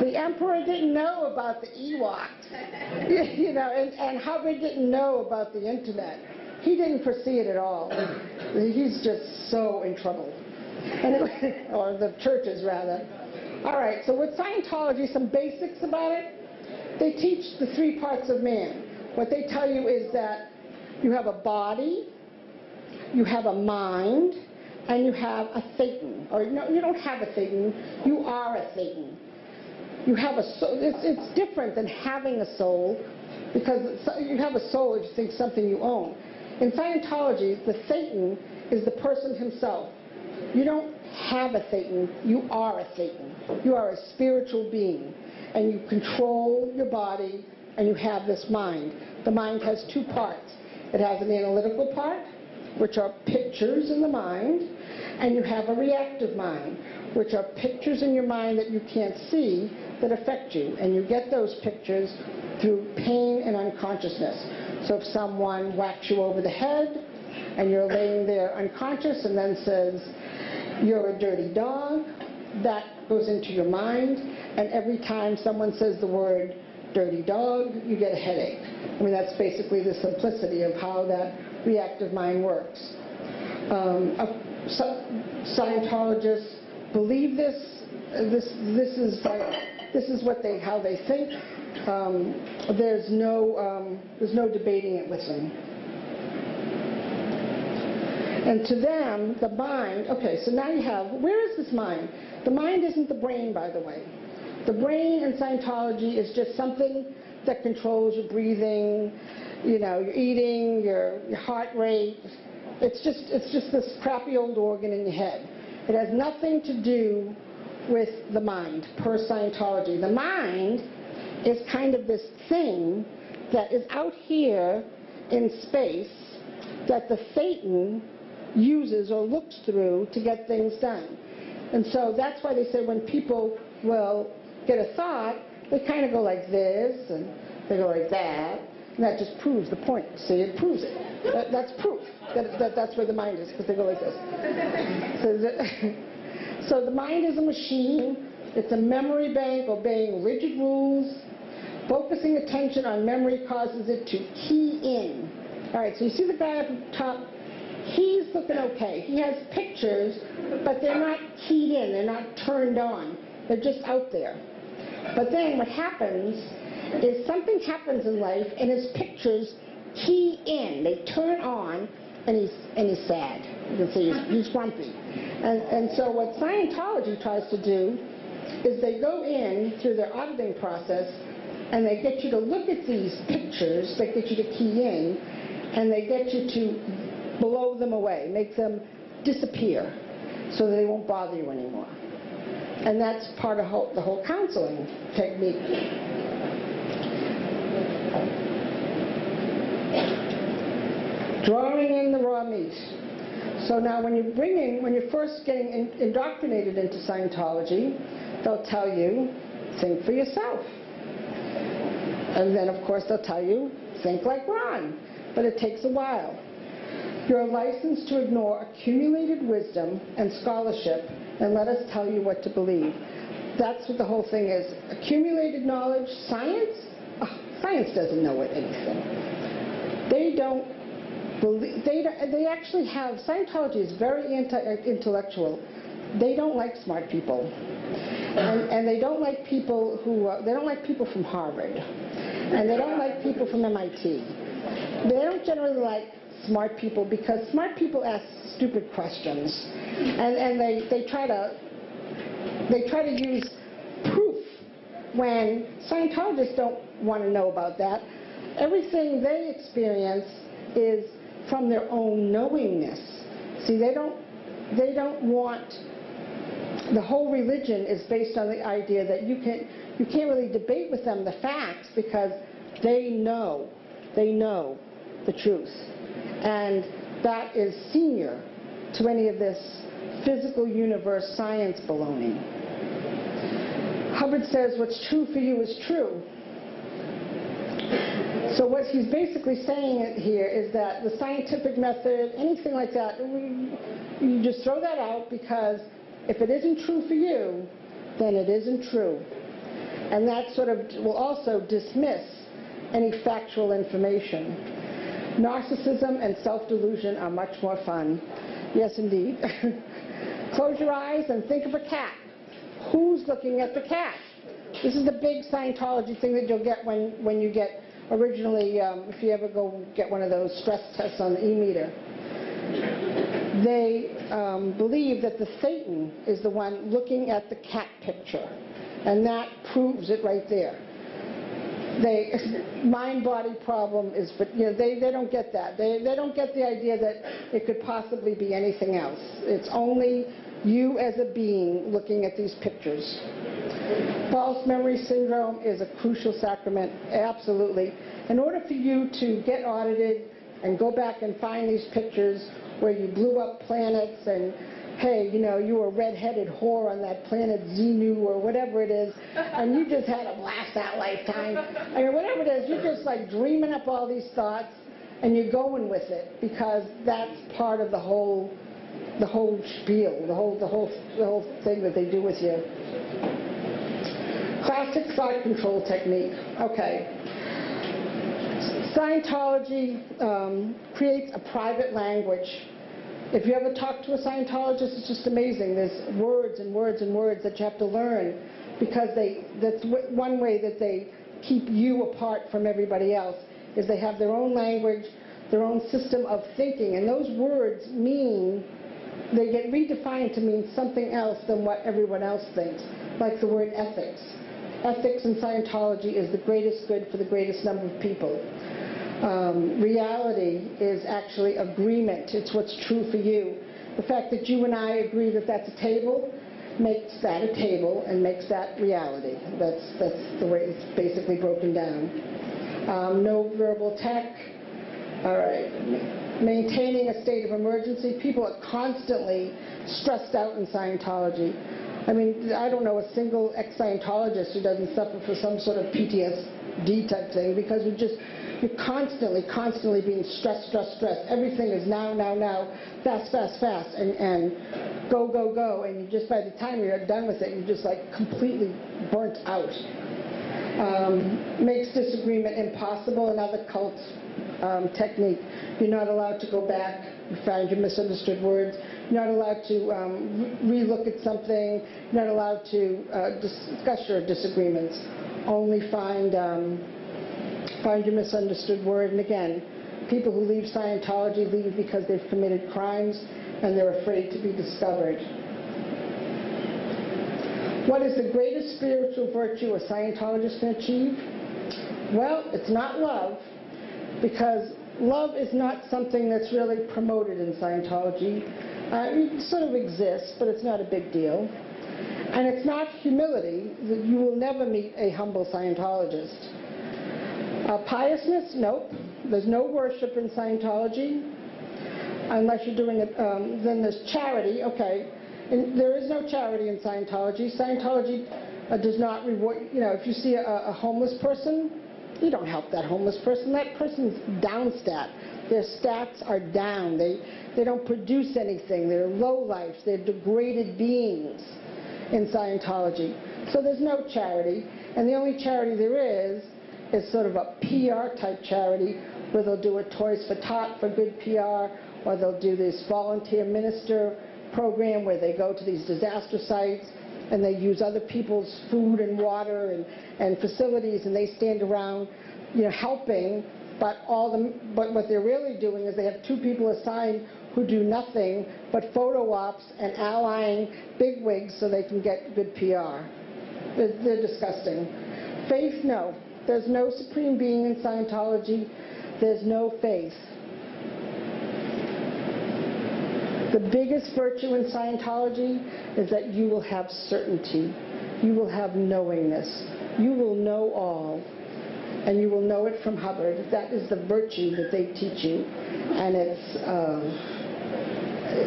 Speaker 2: The Emperor didn't know about the Ewoks, you know, and Hubbard didn't know about the Internet. He didn't foresee it at all. He's just so in trouble. Or the churches, rather. All right, so with Scientology, some basics about it. They teach the 3 parts of man. What they tell you is that you have a body, you have a mind, and you have a thetan. Or no, you don't have a thetan, you are a thetan. You have a soul. It's different than having a soul, because you have a soul if you think something you own. In Scientology, the thetan is the person himself. You don't have a thetan, you are a thetan. You are a spiritual being, and you control your body, and you have this mind. The mind has 2 parts. It has an analytical part, which are pictures in the mind, and you have a reactive mind, which are pictures in your mind that you can't see that affect you. And you get those pictures through pain and unconsciousness. So if someone whacks you over the head, and you're laying there unconscious and then says, you're a dirty dog, that goes into your mind, and every time someone says the word dirty dog, you get a headache. I mean, that's basically the simplicity of how that reactive mind works. Scientologists believe this. This is how they think. There's no debating it with them. And to them, the mind, okay, so now you have, where is this mind? The mind isn't the brain, by the way. The brain in Scientology is just something that controls your breathing, you know, your eating, your heart rate. It's just this crappy old organ in your head. It has nothing to do with the mind, per Scientology. The mind is kind of this thing that is out here in space that the thetan uses or looks through to get things done. And so that's why they say when people will get a thought, they kind of go like this, and they go like that, and that just proves the point. See, it proves it. That's proof that that's where the mind is, because they go like this. So the mind is a machine. It's a memory bank obeying rigid rules. Focusing attention on memory causes it to key in. All right, so you see the guy up at the top? he's looking okay. He has pictures, but they're not keyed in, they're not turned on. They're just out there. But then what happens is something happens in life and his pictures key in, they turn on, and he's sad. You can see he's grumpy. And so what Scientology tries to do is they go in through their auditing process and they get you to look at these pictures, they get you to key in, and they get you to blow them away, make them disappear so that they won't bother you anymore. And that's part of the whole counseling technique. Drawing in the raw meat. So now when you're first getting indoctrinated into Scientology, they'll tell you, think for yourself. And then of course they'll tell you, think like Ron. But it takes a while. You're licensed to ignore accumulated wisdom and scholarship and let us tell you what to believe. That's what the whole thing is. Accumulated knowledge, science? Oh, science doesn't know anything. They don't believe, they actually have, Scientology is very intellectual. They don't like smart people. And they don't like people they don't like people from Harvard. And they don't like people from MIT. They don't generally like smart people because smart people ask stupid questions. And they try to use proof when Scientologists don't want to know about that. Everything they experience is from their own knowingness. See, they don't want, the whole religion is based on the idea that you can't really debate with them the facts because they know the truth. And that is senior to any of this physical universe science baloney. Hubbard says what's true for you is true. So what he's basically saying here is that the scientific method, anything like that, you just throw that out because if it isn't true for you, then it isn't true. And that sort of will also dismiss any factual information. Narcissism and self-delusion are much more fun. Yes, indeed. Close your eyes and think of a cat. Who's looking at the cat? This is the big Scientology thing that you'll get when you get originally, if you ever go get one of those stress tests on the E-meter. They believe that the Satan is the one looking at the cat picture. And that proves it right there. Mind-body problem is, but they don't get that. They don't get the idea that it could possibly be anything else. It's only you as a being looking at these pictures. False memory syndrome is a crucial sacrament, absolutely. In order for you to get audited and go back and find these pictures where you blew up planets and, hey, you were a red-headed whore on that planet Xenu or whatever it is, and you just had a blast that lifetime. I mean, whatever it is, you're just like dreaming up all these thoughts and you're going with it because that's part of the whole spiel, the whole thing that they do with you. Classic thought control technique. Okay. Scientology creates a private language. If you ever talk to a Scientologist, it's just amazing. There's words and words and words that you have to learn because that's one way that they keep you apart from everybody else is they have their own language, their own system of thinking, and those words they get redefined to mean something else than what everyone else thinks, like the word ethics. Ethics in Scientology is the greatest good for the greatest number of people. Reality is actually agreement. It's what's true for you. The fact that you and I agree that that's a table makes that a table and makes that reality. That's the way it's basically broken down. No verbal tech. All right. Maintaining a state of emergency. People are constantly stressed out in Scientology. I mean, I don't know a single ex-Scientologist who doesn't suffer from some sort of PTSD type thing because you're constantly being stressed. Everything is now, fast, and go, and you just, by the time you're done with it, you're just like completely burnt out. Makes disagreement impossible in other cults. technique. You're not allowed to go back, find your misunderstood words. You're not allowed to re-look at something. You're not allowed to discuss your disagreements. Only find your misunderstood word. And again, people who leave Scientology leave because they've committed crimes and they're afraid to be discovered. What is the greatest spiritual virtue a Scientologist can achieve? Well, it's not love, because love is not something that's really promoted in Scientology. It sort of exists, but it's not a big deal. And it's not humility. You will never meet a humble Scientologist. Piousness? Nope. There's no worship in Scientology, unless you're doing it. Then there's charity. Okay. And there is no charity in Scientology. Scientology does not reward, if you see a homeless person, you don't help that homeless person. That person's down stat. Their stats are down. They don't produce anything. They're low life. They're degraded beings in Scientology. So there's no charity. And the only charity there is sort of a PR type charity, where they'll do a Toys for Tot for good PR, or they'll do this volunteer minister program where they go to these disaster sites and they use other people's food and water and facilities, and they stand around, helping. But what they're really doing is they have 2 people assigned who do nothing but photo ops and allying bigwigs so they can get good PR. They're disgusting. Faith, no. There's no supreme being in Scientology. There's no faith. The biggest virtue in Scientology is that you will have certainty. You will have knowingness. You will know all. And you will know it from Hubbard. That is the virtue that they teach you. And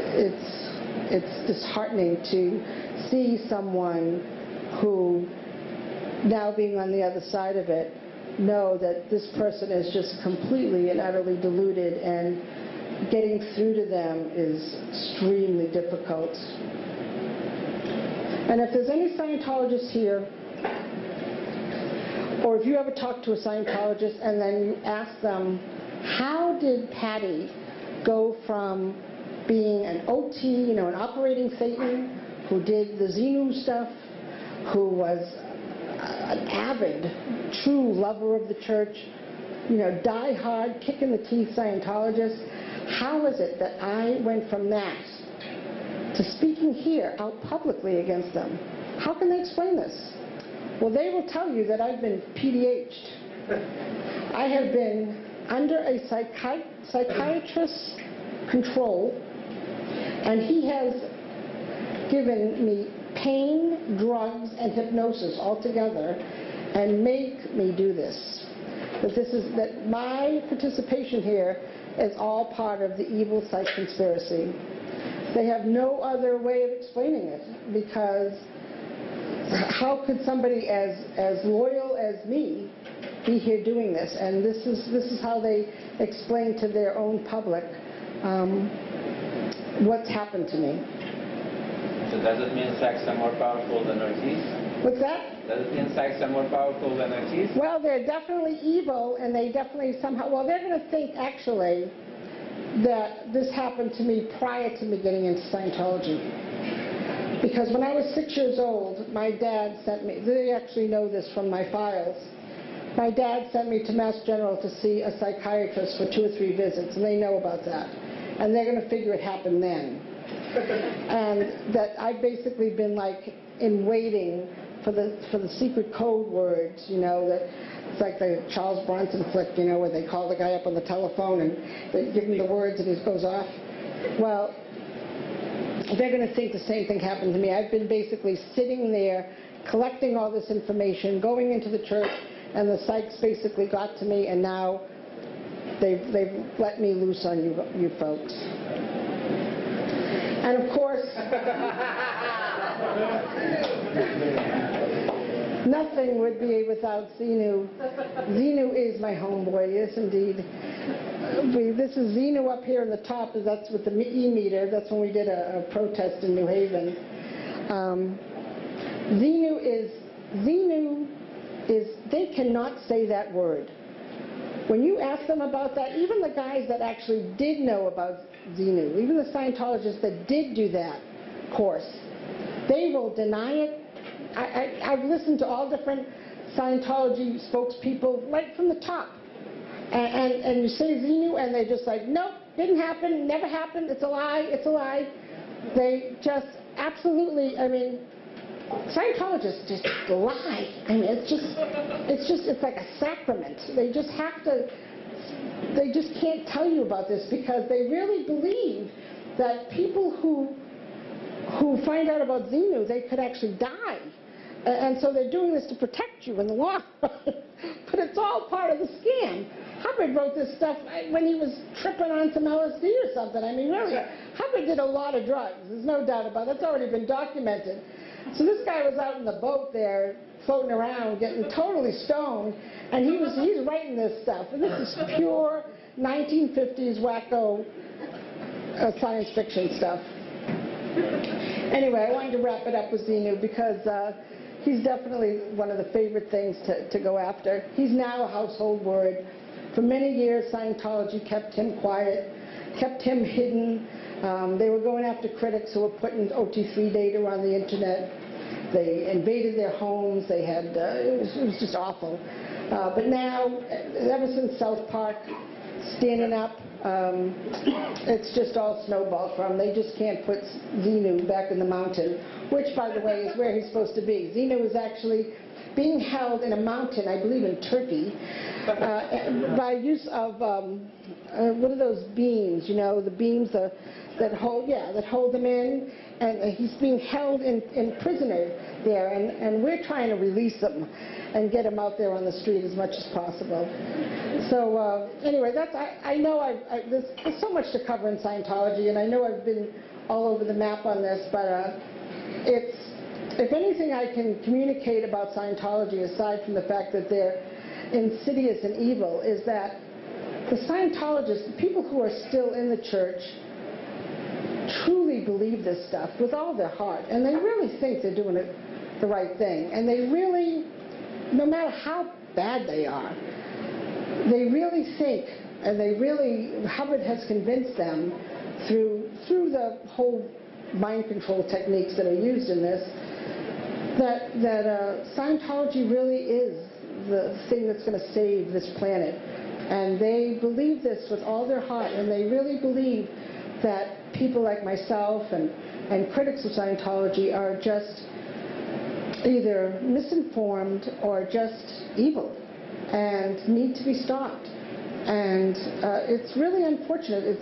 Speaker 2: it's disheartening to see someone who, now being on the other side of it, know that this person is just completely and utterly deluded, and getting through to them is extremely difficult. And if there's any Scientologists here, or if you ever talk to a Scientologist and then you ask them, how did Patty go from being an OT, an operating Satan, who did the Xenu stuff, who was an avid, true lover of the church, die-hard, kick-in-the-teeth Scientologist, how is it that I went from that to speaking here out publicly against them? How can they explain this? Well, they will tell you that I've been PDH'd. I have been under a psychiatrist's control, and he has given me pain, drugs, and hypnosis all together, and make me do this. That my participation here is all part of the evil psych conspiracy. They have no other way of explaining it, because how could somebody as loyal as me be here doing this? And this is how they explain to their own public what's happened to me.
Speaker 6: So does it mean psychs are more powerful than OTs?
Speaker 2: What's that?
Speaker 6: Does it mean psychs are more powerful than OTs?
Speaker 2: Well, they're definitely evil, and they definitely somehow, they're going to think actually that this happened to me prior to me getting into Scientology. Because when I was 6 years old, my dad sent me, they actually know this from my files, my dad sent me to Mass General to see a psychiatrist for 2 or 3 visits, and they know about that. And they're going to figure it happened then. And that I've basically been like in waiting for the secret code words, that it's like the Charles Bronson flick, where they call the guy up on the telephone and they give him the words and he goes off. Well, they're going to think the same thing happened to me. I've been basically sitting there collecting all this information, going into the church, and the psychs basically got to me, and now they've let me loose on you folks. And of course, nothing would be without Xenu. Xenu is my homeboy, yes indeed. This is Xenu up here on the top, that's with the E-meter. That's when we did a protest in New Haven. Xenu is, they cannot say that word. when you ask them about that, even the guys that actually did know about Xenu, even the Scientologists that did do that course, they will deny it. I've listened to all different Scientology spokespeople right from the top. And you say Xenu, and they're just like, nope, didn't happen, never happened, it's a lie, it's a lie. They just absolutely, I mean, Scientologists just lie. I mean, it's like a sacrament. They just have to, they just can't tell you about this because they really believe that people who find out about Xenu, they could actually die. And so they're doing this to protect you in the long run. But it's all part of the scam. Hubbard wrote this stuff when he was tripping on some LSD or something. I mean, really, Hubbard did a lot of drugs. There's no doubt about it. That's already been documented. So this guy was out in the boat there, floating around, getting totally stoned, and he's writing this stuff. And this is pure 1950s wacko science fiction stuff. Anyway, I wanted to wrap it up with Xenu because he's definitely one of the favorite things to go after. He's now a household word. For many years, Scientology kept him quiet, kept him hidden. They were going after critics who were putting OT3 data on the internet. They invaded their homes. They had, it was just awful. But now, ever since South Park, standing up, it's just all snowballed from. They just can't put Xenu back in the mountain, which, by the way, is where he's supposed to be. Xenu is actually being held in a mountain, I believe in Turkey, by use of, what are those beams, you know, the beams that hold them in, and he's being held in prisoner there, and we're trying to release him and get him out there on the street as much as possible. So anyway, that's, I know there's so much to cover in Scientology, and I know I've been all over the map on this, but it's, if anything I can communicate about Scientology, aside from the fact that they're insidious and evil, is that the Scientologists, the people who are still in the church, truly believe this stuff with all their heart, and they really think they're doing it the right thing, and they really, no matter how bad they are, they really think, and they really, Hubbard has convinced them through the whole mind control techniques that are used in this, that Scientology really is the thing that's going to save this planet. And they believe this with all their heart, and they really believe that people like myself and critics of Scientology are just either misinformed or just evil and need to be stopped. And it's really unfortunate.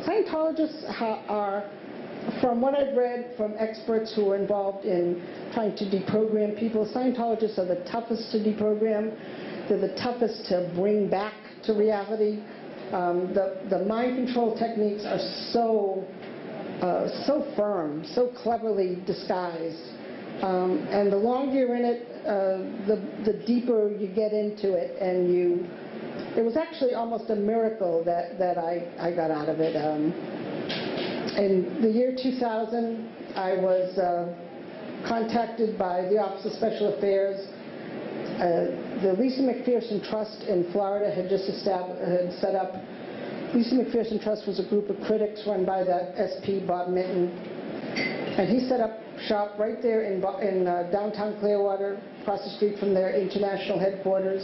Speaker 2: Scientologists are, from what I've read from experts who are involved in trying to deprogram people, Scientologists are the toughest to deprogram. They're the toughest to bring back to reality. The mind control techniques are so firm, so cleverly disguised. And the longer you're in it, the deeper you get into it. And it was actually almost a miracle that I got out of it. In the year 2000, I was contacted by the Office of Special Affairs. The Lisa McPherson Trust in Florida had just set up. Lisa McPherson Trust was a group of critics run by the SP, Bob Minton. And he set up shop right there in downtown Clearwater, across the street from their international headquarters.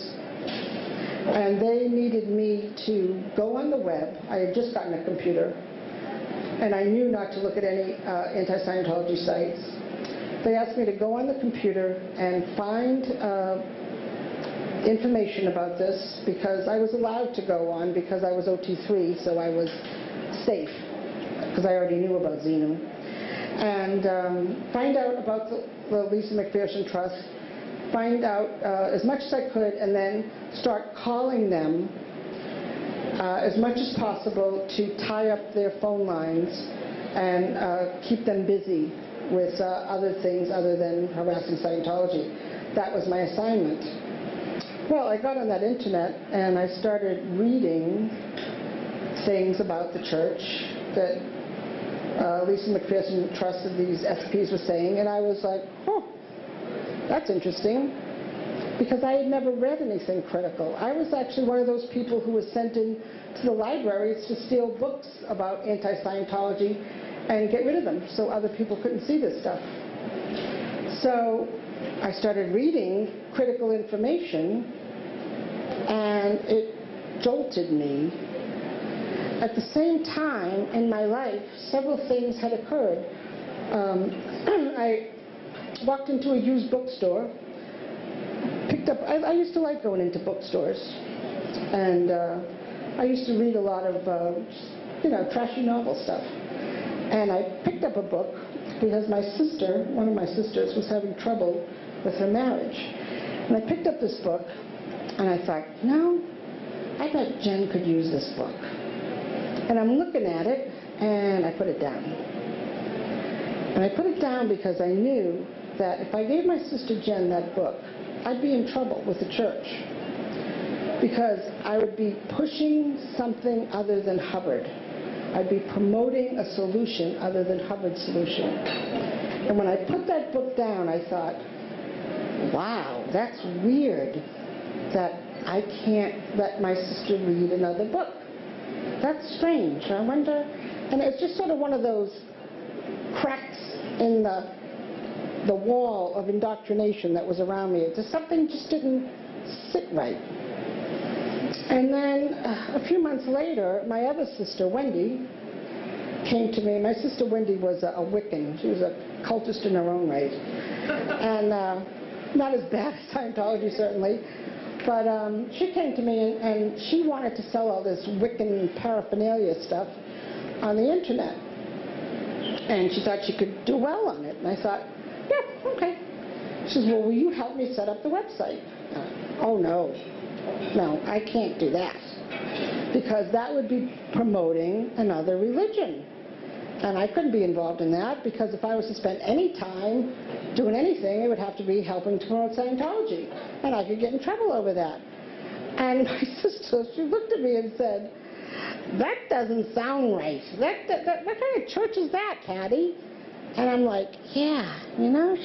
Speaker 2: And they needed me to go on the web. I had just gotten a computer, and I knew not to look at any anti-Scientology sites. They asked me to go on the computer and find information about this, because I was allowed to go on because I was OT3, so I was safe, because I already knew about Xenu. And find out about the Lisa McPherson Trust, find out as much as I could, and then start calling them as much as possible to tie up their phone lines and keep them busy with other things other than harassing Scientology. That was my assignment. Well, I got on that internet and I started reading things about the church that Lisa McPherson trusted these SPs were saying, and I was like, oh, that's interesting. because I had never read anything critical. I was actually one of those people who was sent in to the libraries to steal books about anti-Scientology and get rid of them so other people couldn't see this stuff. So I started reading critical information, and it jolted me. At the same time in my life, several things had occurred. I walked into a used bookstore, picked up, I used to like going into bookstores, and I used to read a lot of, trashy novel stuff. And I picked up a book because my sister, one of my sisters, was having trouble with her marriage. And I picked up this book, and I thought, no, I bet Jen could use this book. And I'm looking at it, and I put it down. And I put it down because I knew that if I gave my sister Jen that book, I'd be in trouble with the church. Because I would be pushing something other than Hubbard. I'd be promoting a solution other than Hubbard's solution. And when I put that book down, I thought, wow, that's weird that I can't let my sister read another book. That's strange. I wonder, and it's just sort of one of those cracks in the wall of indoctrination that was around me. Something just didn't sit right. And then a few months later, my other sister, Wendy, came to me. My sister Wendy was a Wiccan. She was a cultist in her own right. And not as bad as Scientology, certainly. But she came to me, and she wanted to sell all this Wiccan paraphernalia stuff on the internet. And she thought she could do well on it. And I thought, yeah, okay. She says, well, will you help me set up the website? Oh, no. No, I can't do that. Because that would be promoting another religion. And I couldn't be involved in that, because if I was to spend any time doing anything, it would have to be helping to promote Scientology. And I could get in trouble over that. And my sister, she looked at me and said, that doesn't sound right. What kind of church is that, Patty? And I'm like, yeah,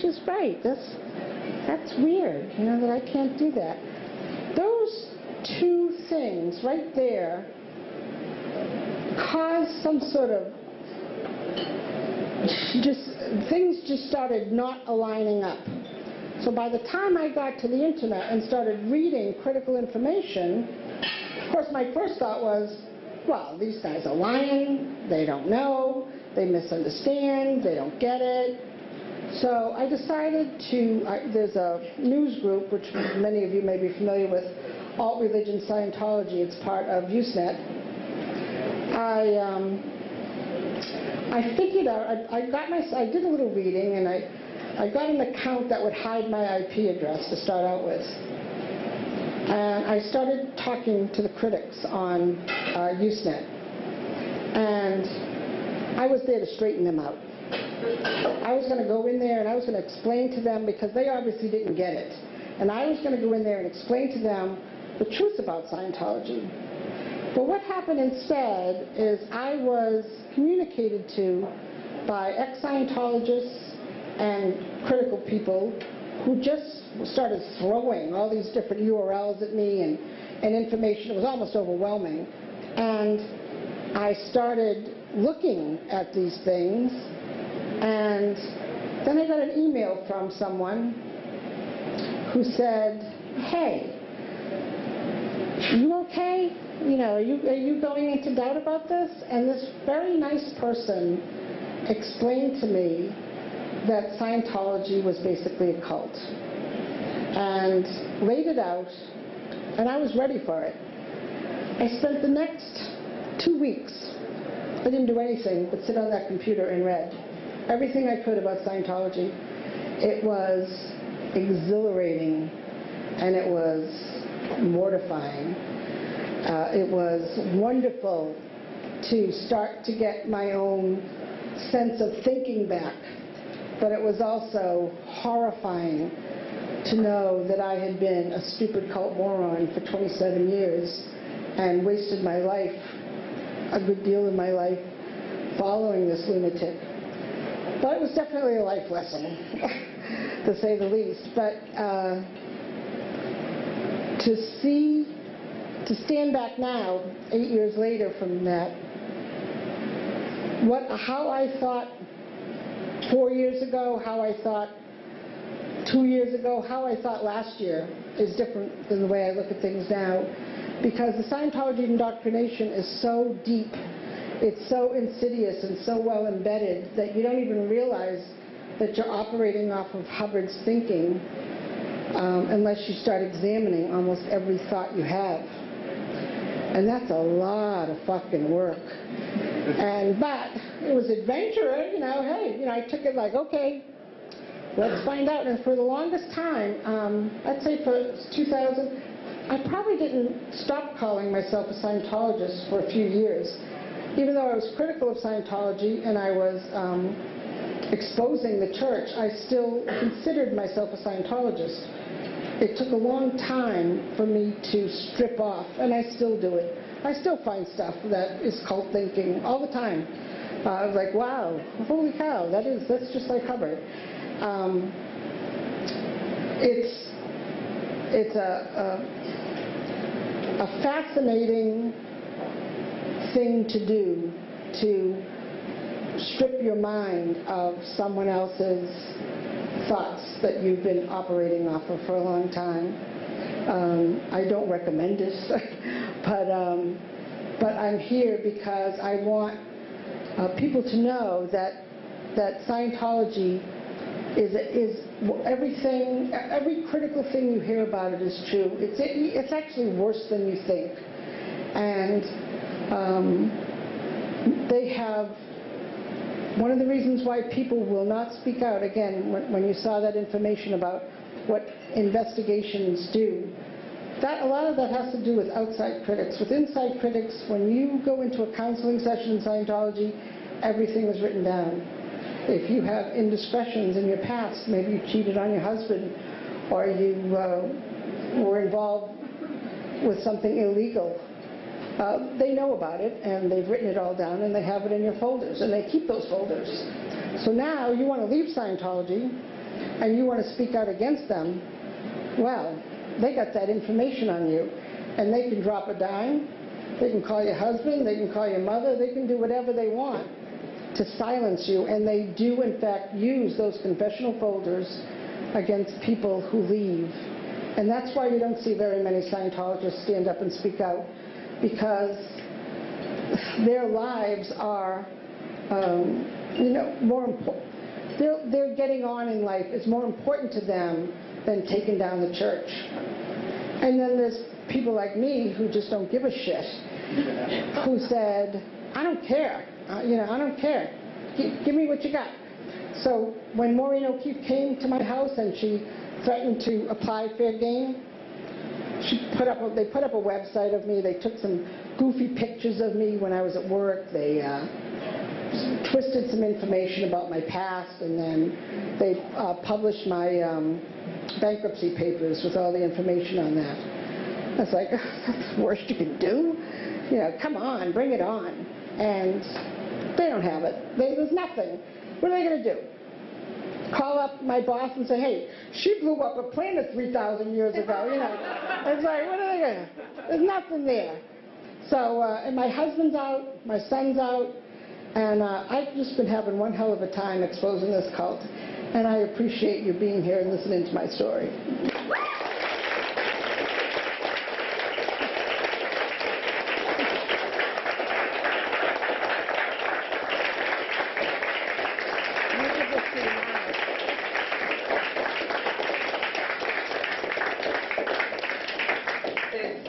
Speaker 2: she's right. That's weird, that I can't do that. Those two things right there caused some sort of things just started not aligning up. So by the time I got to the internet and started reading critical information, of course my first thought was, well, these guys are lying, they don't know, they misunderstand, they don't get it. So I decided there's a news group, which many of you may be familiar with, Alt Religion Scientology. It's part of Usenet. I figured out, I did a little reading, and I got an account that would hide my IP address to start out with. And I started talking to the critics on Usenet. And I was there to straighten them out. I was going to go in there and I was going to explain to them, because they obviously didn't get it. And I was going to go in there and explain to them the truth about Scientology. But what happened instead is I was communicated to by ex-Scientologists and critical people who just started throwing all these different URLs at me and information. It was almost overwhelming. And I started looking at these things, and then I got an email from someone who said, hey, you okay? Are you going into doubt about this? And this very nice person explained to me that Scientology was basically a cult, and laid it out, and I was ready for it. I spent the next 2 weeks, I didn't do anything but sit on that computer and read everything I could about Scientology. It was exhilarating, and it was mortifying. It was wonderful to start to get my own sense of thinking back, but it was also horrifying to know that I had been a stupid cult moron for 27 years and wasted my life, a good deal of my life, following this lunatic. But it was definitely a life lesson, to say the least. But to stand back now, 8 years later from that, how I thought 4 years ago, how I thought 2 years ago, how I thought last year is different than the way I look at things now, because the Scientology indoctrination is so deep, it's so insidious and so well embedded that you don't even realize that you're operating off of Hubbard's thinking unless you start examining almost every thought you have. And that's a lot of fucking work. But it was adventure, hey, I took it like, okay, let's find out. And for the longest time, I'd say for 2000, I probably didn't stop calling myself a Scientologist for a few years. Even though I was critical of Scientology and I was exposing the church, I still considered myself a Scientologist. It took a long time for me to strip off, and I still do it. I still find stuff that is cult thinking all the time. I was like, wow, holy cow, that's just like Hubbard. It's a fascinating thing to do, to strip your mind of someone else's thoughts that you've been operating off of for a long time. I don't recommend it, but I'm here because I want people to know that Scientology is everything, every critical thing you hear about it is true. It's actually worse than you think. And they have, one of the reasons why people will not speak out, again, when you saw that information about what investigations do, a lot of that has to do with outside critics. With inside critics, when you go into a counseling session in Scientology, everything is written down. If you have indiscretions in your past, maybe you cheated on your husband, or you were involved with something illegal, they know about it, and they've written it all down, and they have it in your folders, and they keep those folders. So now you want to leave Scientology, and you want to speak out against them, well, they got that information on you, and they can drop a dime, they can call your husband, they can call your mother, they can do whatever they want to silence you, and they do in fact use those confessional folders against people who leave. And that's why you don't see very many Scientologists stand up and speak out, because their lives are, more important. They're getting on in life is more important to them than taking down the church. And then there's people like me who just don't give a shit, who said, I don't care. I don't care. Give me what you got. So when Maureen O'Keefe came to my house and she threatened to apply fair game, they put up a website of me. They took some goofy pictures of me when I was at work. They twisted some information about my past, and then they published my bankruptcy papers with all the information on that. I was like, that's the worst you can do? Come on, bring it on. And they don't have it. There's nothing. What are they going to do? Call up my boss and say, hey, she blew up a planet 3,000 years ago. It's like, what are they going to do? There's nothing there. So, and my husband's out, my son's out, and I've just been having one hell of a time exposing this cult. And I appreciate you being here and listening to my story.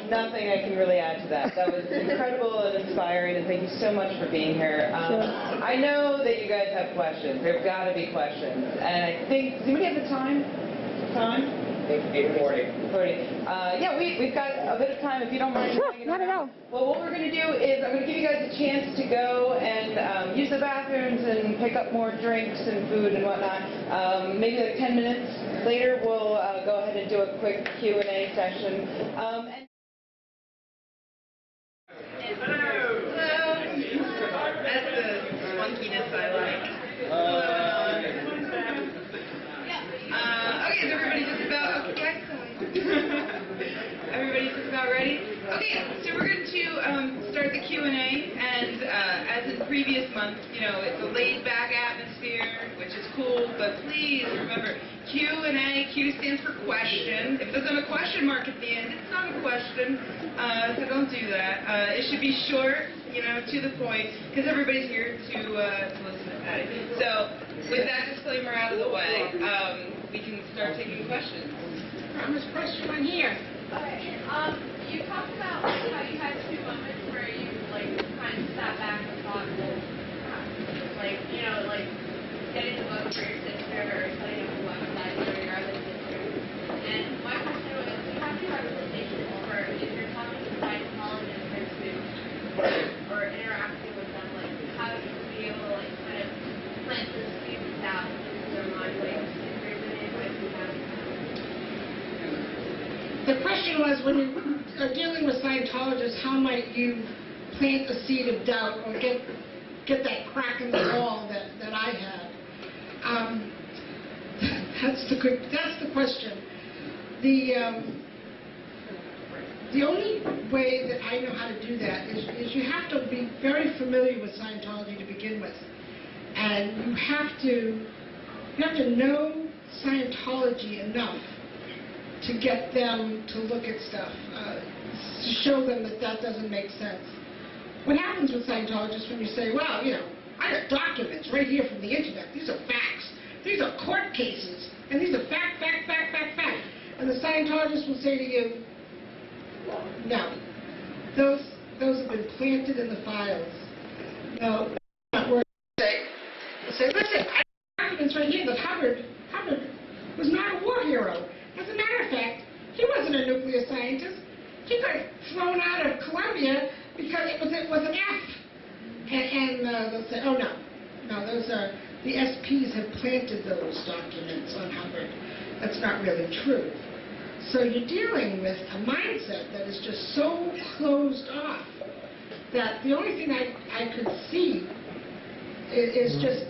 Speaker 1: Nothing I can really add to that. That was incredible and inspiring, and thank you so much for being here. I know that you guys have questions. There've got to be questions. And I think, does anybody have the time?
Speaker 5: 8:40.
Speaker 1: 40. Yeah, we've got a bit of time, if you don't mind.
Speaker 2: Sure, not at all.
Speaker 1: Well, what we're going to do is I'm going to give you guys a chance to go and use the bathrooms and pick up more drinks and food and whatnot. Maybe like 10 minutes later, we'll go ahead and do a quick Q&A session. Hello. That's the funkiness I like. Okay, is everybody just about okay? Excellent. Everybody month. You know, it's a laid-back atmosphere, which is cool, but please remember, Q&A, Q stands for question. If it doesn't have a question mark at the end, it's not a question, so don't do that. It should be short, you know, to the point, because everybody's here to listen to Patty. So, with that disclaimer out of the way, we can start taking questions.
Speaker 2: There's a question right here.
Speaker 7: Okay, you talked about how you had 2 moments where you, like, kind of sat back and thought, well, like, you know, like, getting a book for your sister or setting up a website for your other sister. And my question was, do you have any recommendations for if you're talking to Scientologists or interacting with them, like, how you would be able to, like, kind of plant the seeds out into their mind, like, if there's any advice you have?
Speaker 2: The question was, when you are dealing with Scientologists, how might you plant a seed of doubt or get that crack in the wall that I had? That's the question. The only way that I know how to do that is you have to be very familiar with Scientology to begin with, and you have to know Scientology enough to get them to look at stuff, to show them that doesn't make sense. What happens with Scientologists when you say, well, you know, I got documents right here from the internet. These are facts. These are court cases. And these are fact. And the Scientologist will say to you, no. Those have been planted in the files. No, not worth it. They'll say, listen, I have documents right here that Hubbard was not a war hero. As a matter of fact, he wasn't a nuclear scientist. He got thrown out of Columbia because it was an F. And they'll say, oh, no, those are, the SPs have planted those documents on Hubbard. That's not really true. So you're dealing with a mindset that is just so closed off that the only thing I could see is just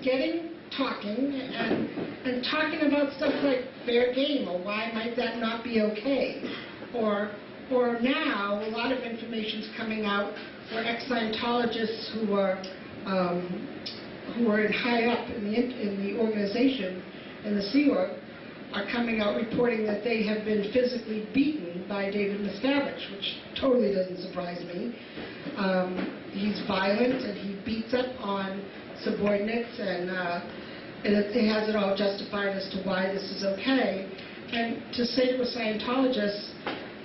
Speaker 2: talking and talking about stuff like fair game, or why might that not be okay, or now a lot of information's coming out where ex-Scientologists who are high up in the organization, in the Sea Org, are coming out reporting that they have been physically beaten by David Miscavige, which totally doesn't surprise me. He's violent and he beats up on subordinates, and it has it all justified as to why this is okay. And to say to a Scientologist,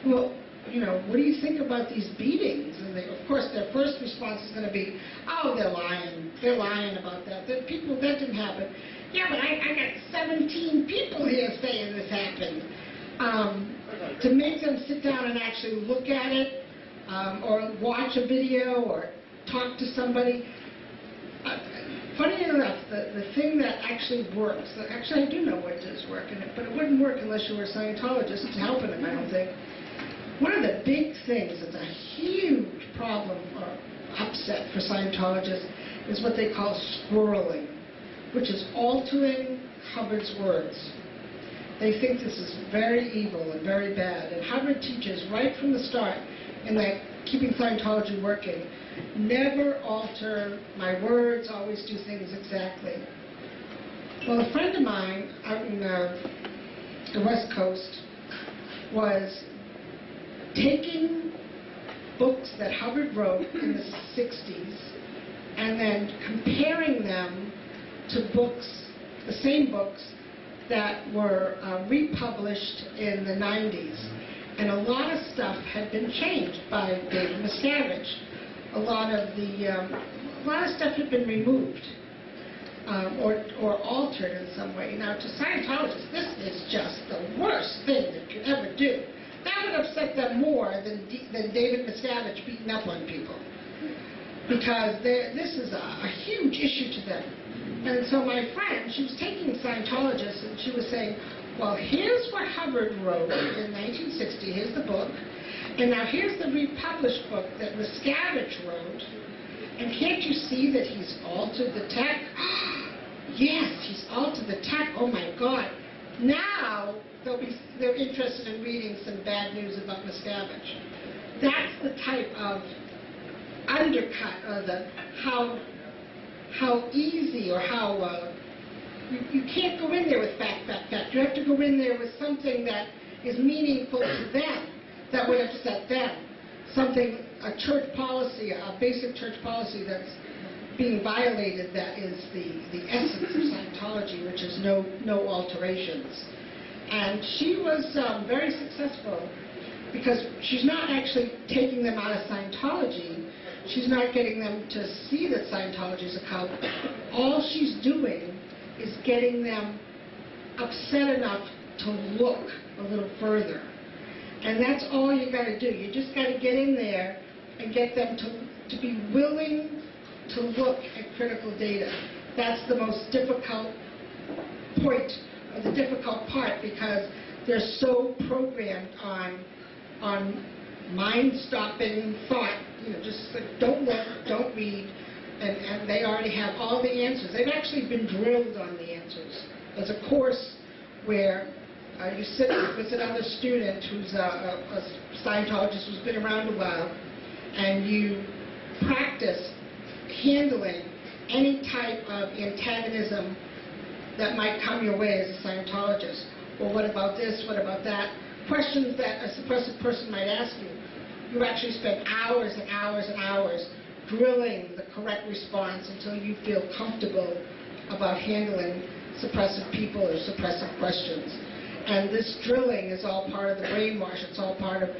Speaker 2: well, you know, what do you think about these beatings? And they, of course, their first response is going to be, oh, they're lying. They're lying about that. That didn't happen. Yeah, but I got 17 people here saying this happened. To make them sit down and actually look at it, or watch a video, or talk to somebody. Funny enough, the thing that actually works, actually I do know what does work, but it wouldn't work unless you were a Scientologist helping them, I don't think. One of the big things that's a huge problem or upset for Scientologists is what they call squirreling, which is altering Hubbard's words. They think this is very evil and very bad. And Hubbard teaches right from the start in that Keeping Scientology Working, never alter my words, always do things exactly. Well, a friend of mine out in the West Coast was taking books that Hubbard wrote in the 60s and then comparing them to books, the same books that were republished in the 90s. And a lot of stuff had been changed by David Miscavige. A lot of stuff had been removed or altered in some way. Now, to Scientologists, this is just the worst thing that you could ever do. That would upset them more than David Miscavige beating up on people, because this is a huge issue to them. And so my friend, she was taking Scientologists, and she was saying, well, here's what Hubbard wrote in 1960, here's the book, and now here's the republished book that Miscavige wrote, and can't you see that he's altered the text? Yes, he's altered the text. Oh my God. Now they're interested in reading some bad news about Miscavige. That's the type of undercut, or how easy or how you can't go in there with fact. You have to go in there with something that is meaningful to them, that would upset them. Something, a church policy, a basic church policy that's being violated, that is the essence of Scientology, which is no alterations. And she was very successful because she's not actually taking them out of Scientology. She's not getting them to see that Scientology is a cult. All she's doing is getting them upset enough to look a little further. And that's all you got to do. You just got to get in there and get them to be willing to look at critical data. That's the most difficult point, or the difficult part, because they're so programmed on mind-stopping thought. Just like, don't look, don't read, and they already have all the answers. They've actually been drilled on the answers. There's a course where you sit with another student who's a Scientologist who's been around a while, and you practice handling any type of antagonism that might come your way as a Scientologist. Well, what about this? What about that? Questions that a suppressive person might ask you. You actually spend hours and hours and hours drilling the correct response until you feel comfortable about handling suppressive people or suppressive questions. And this drilling is all part of the brainwash. It's all part of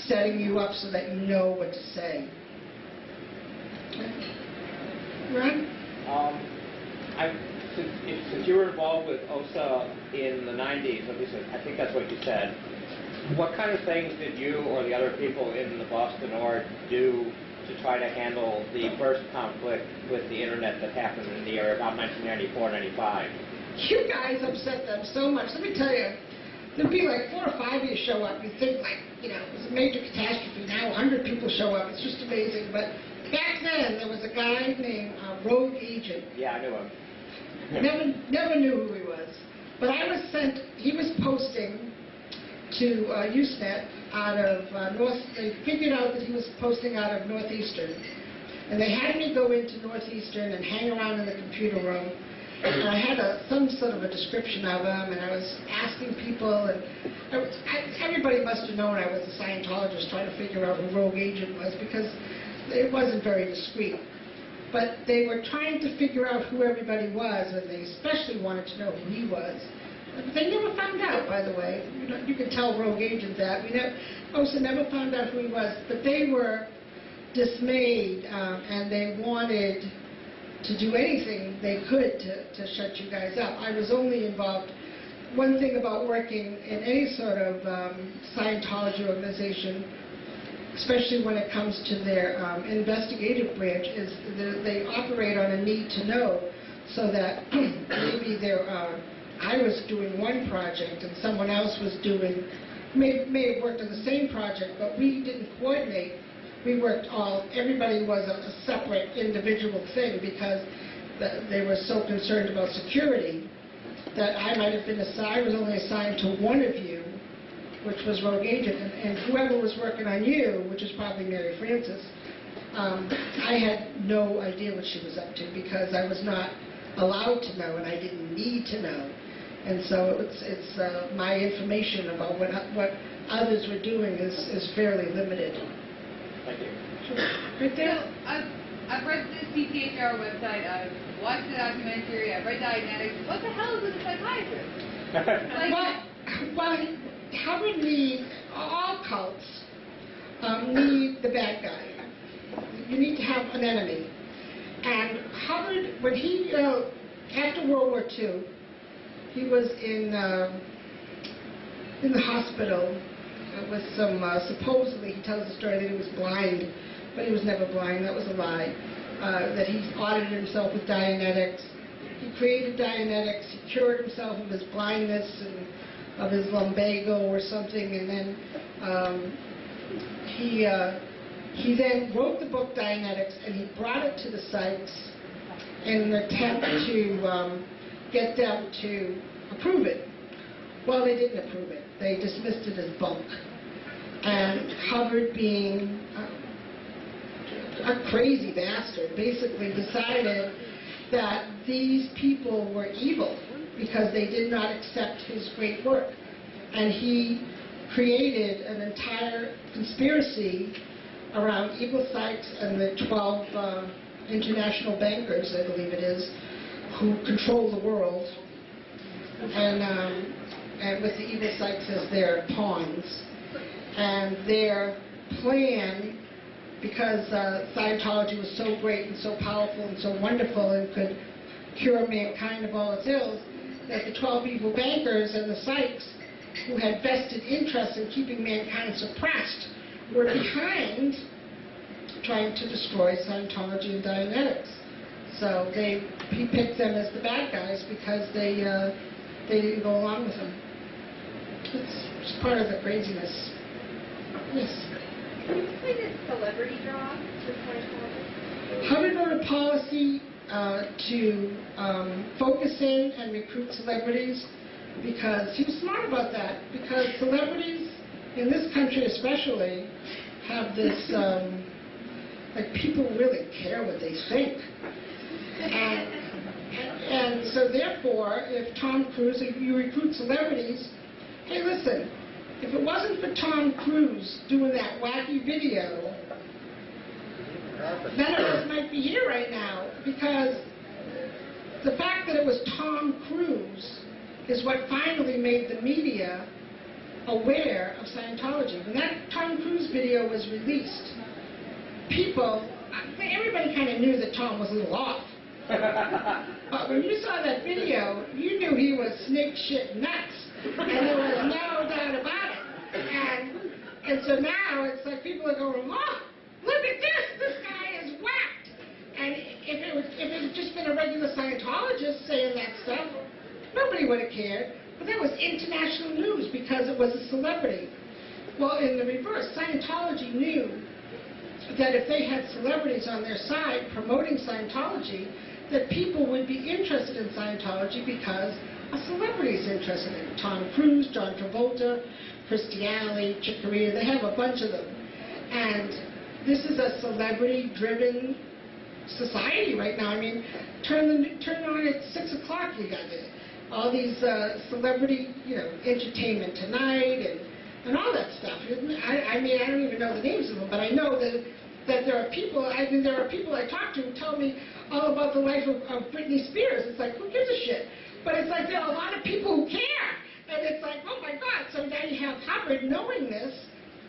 Speaker 2: setting you up so that you know what to say. Ron?
Speaker 5: Since you were involved with OSA in the 90s, at least I think that's what you said, what kind of things did you or the other people in the Boston Org do to try to handle the first conflict with the internet that happened in the year about 1994-95?
Speaker 2: You guys upset them so much. Let me tell you, there'd be like 4 or 5 of you show up. You'd think like, it was a major catastrophe. Now 100 people show up. It's just amazing. But back then, there was a guy named Rogue Agent.
Speaker 5: Yeah, I knew him.
Speaker 2: Never knew who he was. But I was sent, he was posting to Usenet out of they figured out that he was posting out of Northeastern. And they had me go into Northeastern and hang around in the computer room. And I had some sort of a description of him, and I was asking people, and everybody must have known I was a Scientologist trying to figure out who Rogue Agent was, because it wasn't very discreet. But they were trying to figure out who everybody was, and they especially wanted to know who he was. They never found out, by the way. You can tell Rogue Agent that. OSA never found out who he was, but they were dismayed, and they wanted to do anything they could to shut you guys up. I was only involved. One thing about working in any sort of Scientology organization, especially when it comes to their investigative branch, is they operate on a need to know, so that maybe I was doing one project and someone else was doing, may have worked on the same project, but we didn't coordinate. We worked everybody was a separate individual thing, because they were so concerned about security that I might have been assigned, I was only assigned to one of you, which was Rogue Agent, and whoever was working on you, which is probably Mary Frances, I had no idea what she was up to, because I was not allowed to know, and I didn't need to know. And so it's my information about what others were doing is fairly limited.
Speaker 5: Thank you.
Speaker 2: Right there?
Speaker 8: So, I've read the CTHR website, I've watched the documentary, I've read Dianetics. What the hell is a psychiatrist?
Speaker 2: Well, Hubbard needs, all cults need the bad guy. You need to have an enemy. And Hubbard, when he, after World War II, he was in the hospital with some, supposedly, he tells the story that he was blind, but he was never blind, that was a lie, that he audited himself with Dianetics. He created Dianetics, he cured himself of his blindness and of his lumbago or something, and then he then wrote the book Dianetics, and he brought it to the Psychs in an attempt to get them to approve it. Well, they didn't approve it. They dismissed it as bunk. And Hubbard, being a crazy bastard, basically decided that these people were evil because they did not accept his great work. And he created an entire conspiracy around evil sites and the 12 international bankers, I believe it is, who control the world, and with the evil sites as their pawns. And their plan, because Scientology was so great and so powerful and so wonderful and could cure mankind of all its ills, that the 12 evil bankers and the psychs who had vested interest in keeping mankind suppressed were behind trying to destroy Scientology and Dianetics. So he picked them as the bad guys because they didn't go along with him. It's just part of the craziness. Yes?
Speaker 7: Can you explain this celebrity draw for Scientology?
Speaker 2: 100-voter policy to focus in and recruit celebrities, because he was smart about that, because celebrities in this country especially have this, like, people really care what they think. And so therefore, if Tom Cruise, if you recruit celebrities, hey, listen, if it wasn't for Tom Cruise doing that wacky video, none of us might be here right now, because the fact that it was Tom Cruise is what finally made the media aware of Scientology. When that Tom Cruise video was released, everybody kind of knew that Tom was a little off. But when you saw that video, you knew he was snake shit nuts, and there was no doubt about it. And so now it's like people are going, oh, look at this guy is whacked. And if it had just been a regular Scientologist saying that stuff, nobody would have cared. But that was international news because it was a celebrity. Well, in the reverse, Scientology knew that if they had celebrities on their side promoting Scientology, that people would be interested in Scientology because a celebrity is interested in it. Tom Cruise, John Travolta, Christianity, Chick Corea, they have a bunch of them. And this is a celebrity-driven society right now. I mean, turn on at 6 o'clock, you got all these celebrity, Entertainment Tonight and all that stuff. I mean, I don't even know the names of them, but I know that there are people. I mean, there are people I talk to who tell me all about the life of Britney Spears. It's like, who gives a shit? But it's like there are a lot of people who care, and it's like, oh my God. So now you have Hubbard knowing this,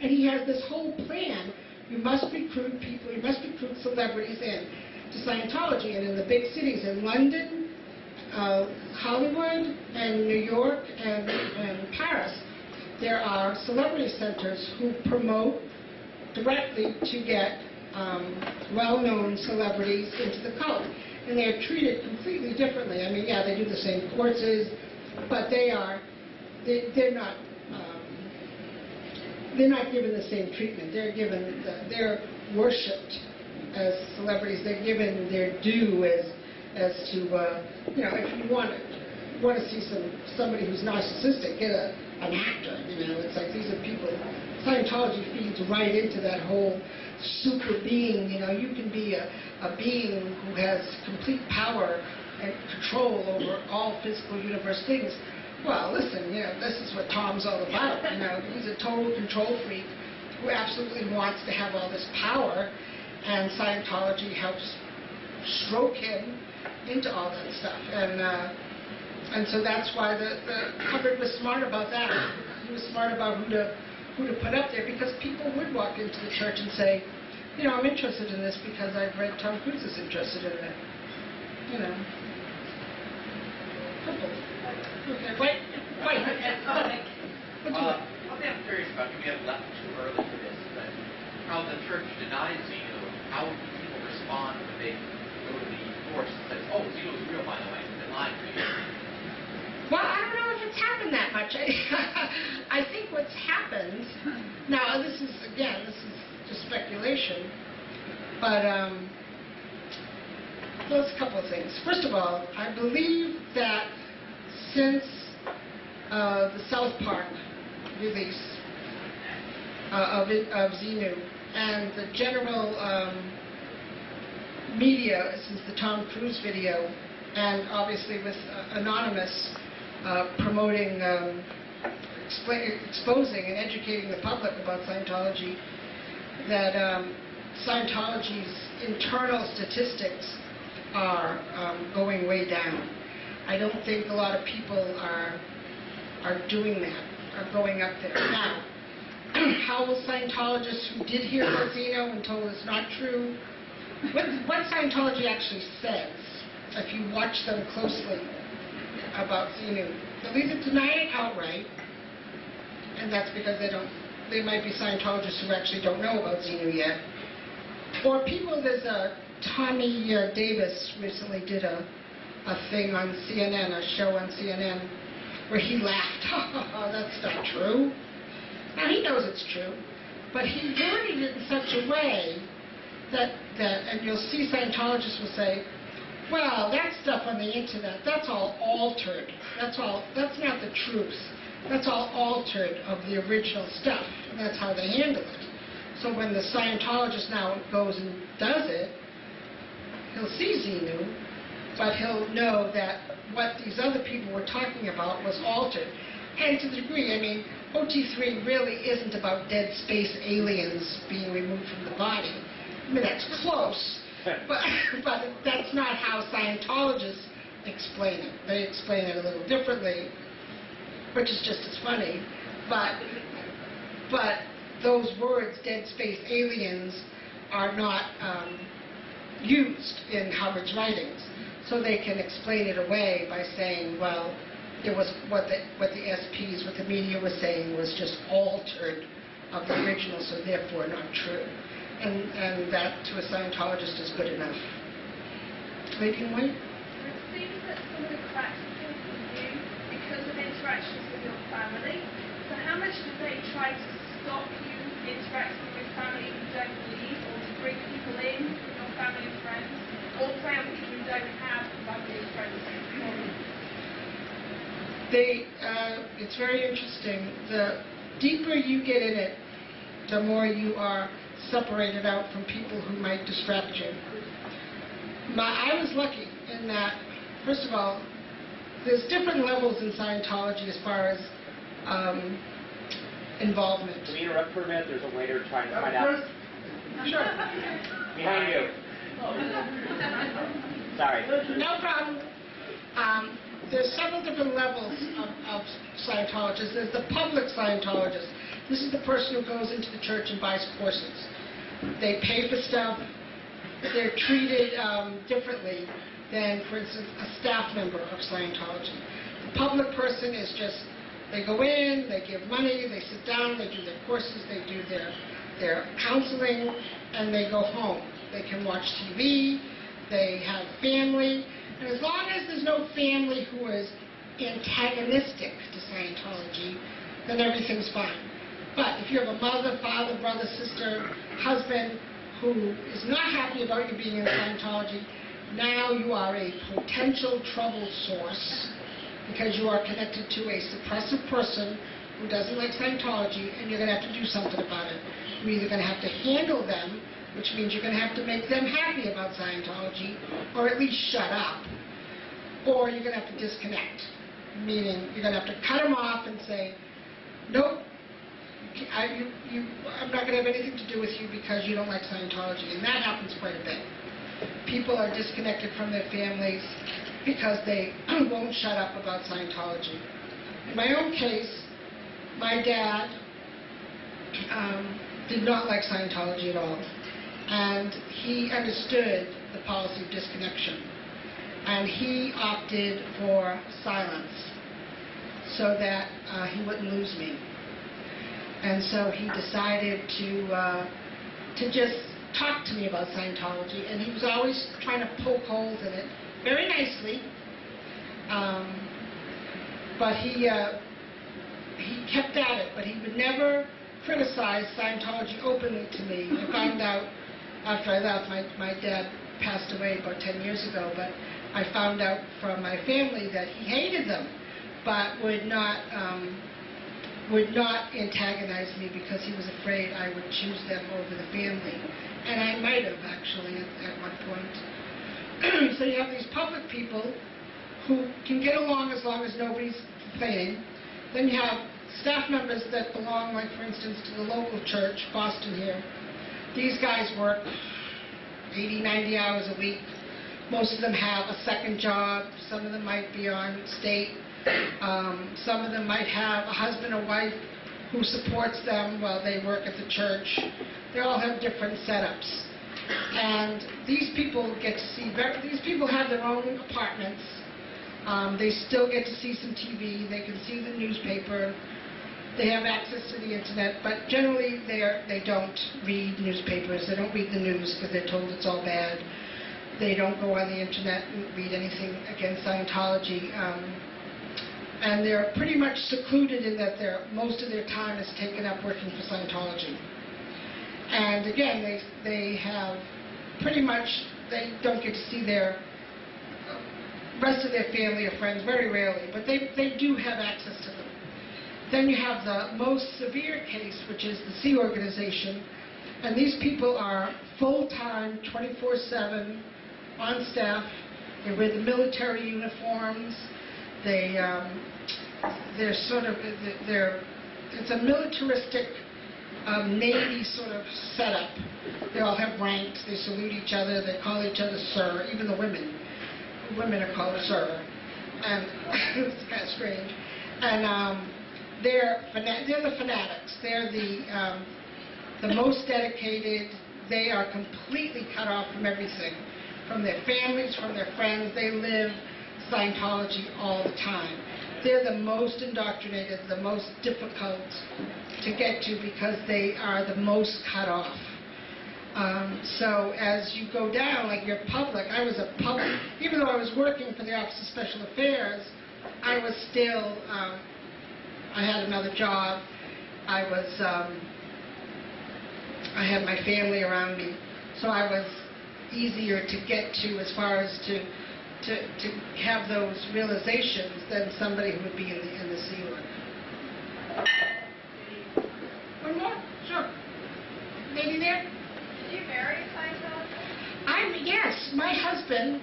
Speaker 2: and he has this whole plan. You must recruit people. You must recruit celebrities in to Scientology, and in the big cities, in London, Hollywood, and New York, and Paris, there are celebrity centers who promote directly to get well-known celebrities into the cult. And they're treated completely differently. I mean, yeah, they do the same courses, but they're not given the same treatment. They're worshipped as celebrities. They're given their due as to, if you want to see somebody who's narcissistic, get an actor. It's like these are people. Scientology feeds right into that whole super being. You can be a being who has complete power and control over all physical universe things. Well, listen, this is what Tom's all about. He's a total control freak who absolutely wants to have all this power, and Scientology helps stroke him into all that stuff. And so that's why the Hubbard was smart about that. He was smart about who to put up there, because people would walk into the church and say, I'm interested in this because I've read Tom Cruise is interested in it. Okay, wait.
Speaker 9: Something I'm curious about, we have left too early for this, but how the church denies Zeno, how would people respond when they go to the course and says, oh, Zeno's real, by the way, he's been lying for you?
Speaker 2: Well, I don't know if it's happened that much. I think what's happened, now this is just speculation, but there's a couple of things. First of all, I believe that since the South Park release of Xenu and the general media since the Tom Cruise video, and obviously with Anonymous promoting, exposing and educating the public about Scientology, that Scientology's internal statistics are going way down. I don't think a lot of people are doing that, are going up there. Now, how will Scientologists who did hear about Zeno and told it's not true, what Scientology actually says, if you watch them closely about Zeno, they'll either deny it outright, and that's because they might be Scientologists who actually don't know about Zeno yet, or people, there's Tommy Davis recently did a thing on CNN, a show on CNN, where he laughed. Oh, that's not true. Now, he knows it's true, but he worded it in such a way that and you'll see Scientologists will say, well, that stuff on the internet, that's all altered. That's not the truth. That's all altered of the original stuff, and that's how they handle it. So when the Scientologist now goes and does it, he'll see Zenu, but he'll know that what these other people were talking about was altered. And to the degree, I mean, OT3 really isn't about dead space aliens being removed from the body. I mean, that's close, but that's not how Scientologists explain it. They explain it a little differently, which is just as funny. But those words, dead space aliens, are not used in Hubbard's writings. So they can explain it away by saying, well, it was what the SPs, what the media was saying was just altered of the original, so therefore not true. And that, to a Scientologist, is good enough. Lady in white?
Speaker 7: It seems that some of the practices you do because of interactions with your family. So how much do they try to stop you interacting with family who don't believe, or to bring people in with your family and friends, or play on people who don't have family and friends?
Speaker 2: It's very interesting. The deeper you get in it, the more you are separated out from people who might distract you. I was lucky in that, first of all, there's different levels in Scientology as far as involvement.
Speaker 5: Can we interrupt for a minute? There's a waiter trying to find out.
Speaker 2: Sure.
Speaker 5: Behind you. Sorry.
Speaker 2: No problem. There's several different levels of Scientologists. There's the public Scientologist. This is the person who goes into the church and buys courses. They pay for stuff. They're treated differently than, for instance, a staff member of Scientology. The public person is just, they go in, they give money, they sit down, they do their courses, they do their counseling, and they go home. They can watch TV, they have family, and as long as there's no family who is antagonistic to Scientology, then everything's fine. But if you have a mother, father, brother, sister, husband who is not happy about you being in Scientology, now you are a potential trouble source because you are connected to a suppressive person who doesn't like Scientology, and you're going to have to do something about it. You're either going to have to handle them, which means you're going to have to make them happy about Scientology, or at least shut up, or you're going to have to disconnect, meaning you're going to have to cut them off and say, nope, I'm not going to have anything to do with you because you don't like Scientology, and that happens quite a bit. People are disconnected from their families because they won't shut up about Scientology. In my own case, my dad did not like Scientology at all, and he understood the policy of disconnection, and he opted for silence so that he wouldn't lose me. And so he decided to just talk to me about Scientology, and he was always trying to poke holes in it, very nicely. But he kept at it, but he would never criticize Scientology openly to me. I found out after I left, my dad passed away about 10 years ago, but I found out from my family that he hated them, but would not would not antagonize me because he was afraid I would choose them over the family. And I might have, actually, at one point. So you have these public people who can get along as long as nobody's complaining. Then you have staff members that belong, like, for instance, to the local church, Boston here. These guys work 80, 90 hours a week. Most of them have a second job. Some of them might be on state. Some of them might have a husband or wife who supports them while they work at the church. They all have different setups. And these people get to see, these people have their own apartments. They still get to see some TV. They can see the newspaper. They have access to the internet, but generally they don't read newspapers. They don't read the news because they're told it's all bad. They don't go on the internet and read anything against Scientology. And they're pretty much secluded in that most of their time is taken up working for Scientology. And again, they have pretty much, they don't get to see their rest of their family or friends very rarely, but they do have access to them. Then you have the most severe case, which is the Sea Organization, and these people are full-time, 24/7, on staff. They wear the military uniforms. They're sort of, it's a militaristic Navy sort of setup. They all have ranks. They salute each other. They call each other sir. Even the women. Women are called sir. And it's kind of strange. And they're the fanatics. They're the most dedicated. They are completely cut off from everything, from their families, from their friends. They live Scientology all the time. They're the most indoctrinated, the most difficult to get to because they are the most cut off. So as you go down, like you're public, I was a public, even though I was working for the Office of Special Affairs, I was still, I had another job. I had my family around me, so I was easier to get to as far as to have those realizations than somebody who would be in the Sea Org. One more? Sure. Lady there?
Speaker 7: Did you marry a Scientologist?
Speaker 2: Yes, my husband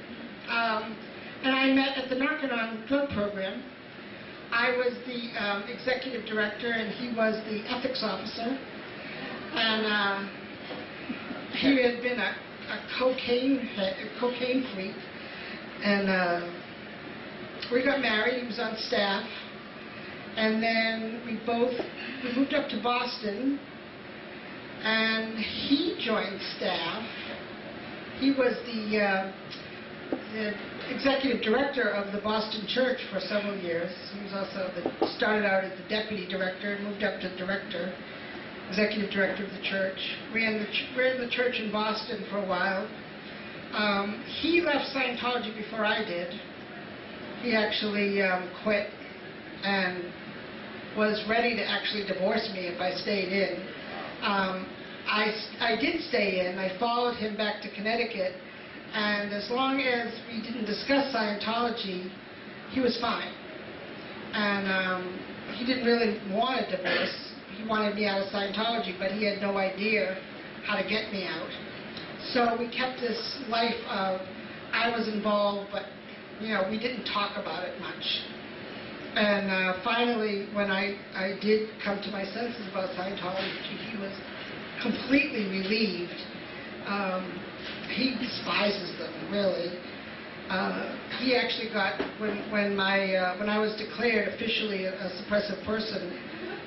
Speaker 2: and I met at the Knockin' On Drug program. I was the executive director and he was the ethics officer. And he had been a cocaine freak. And we got married. He was on staff. And then we moved up to Boston. And he joined staff. He was the executive director of the Boston Church for several years. He was also started out as the deputy director, moved up to director, executive director of the church. Ran the church in Boston for a while. He left Scientology before I did. He actually quit and was ready to actually divorce me if I stayed in. I did stay in. I followed him back to Connecticut, and as long as we didn't discuss Scientology, he was fine. And he didn't really want a divorce. He wanted me out of Scientology, but he had no idea how to get me out. So we kept this life of, I was involved, but we didn't talk about it much. And finally, when I did come to my senses about Scientology, he was completely relieved. He despises them, really. He actually got, when I was declared officially a suppressive person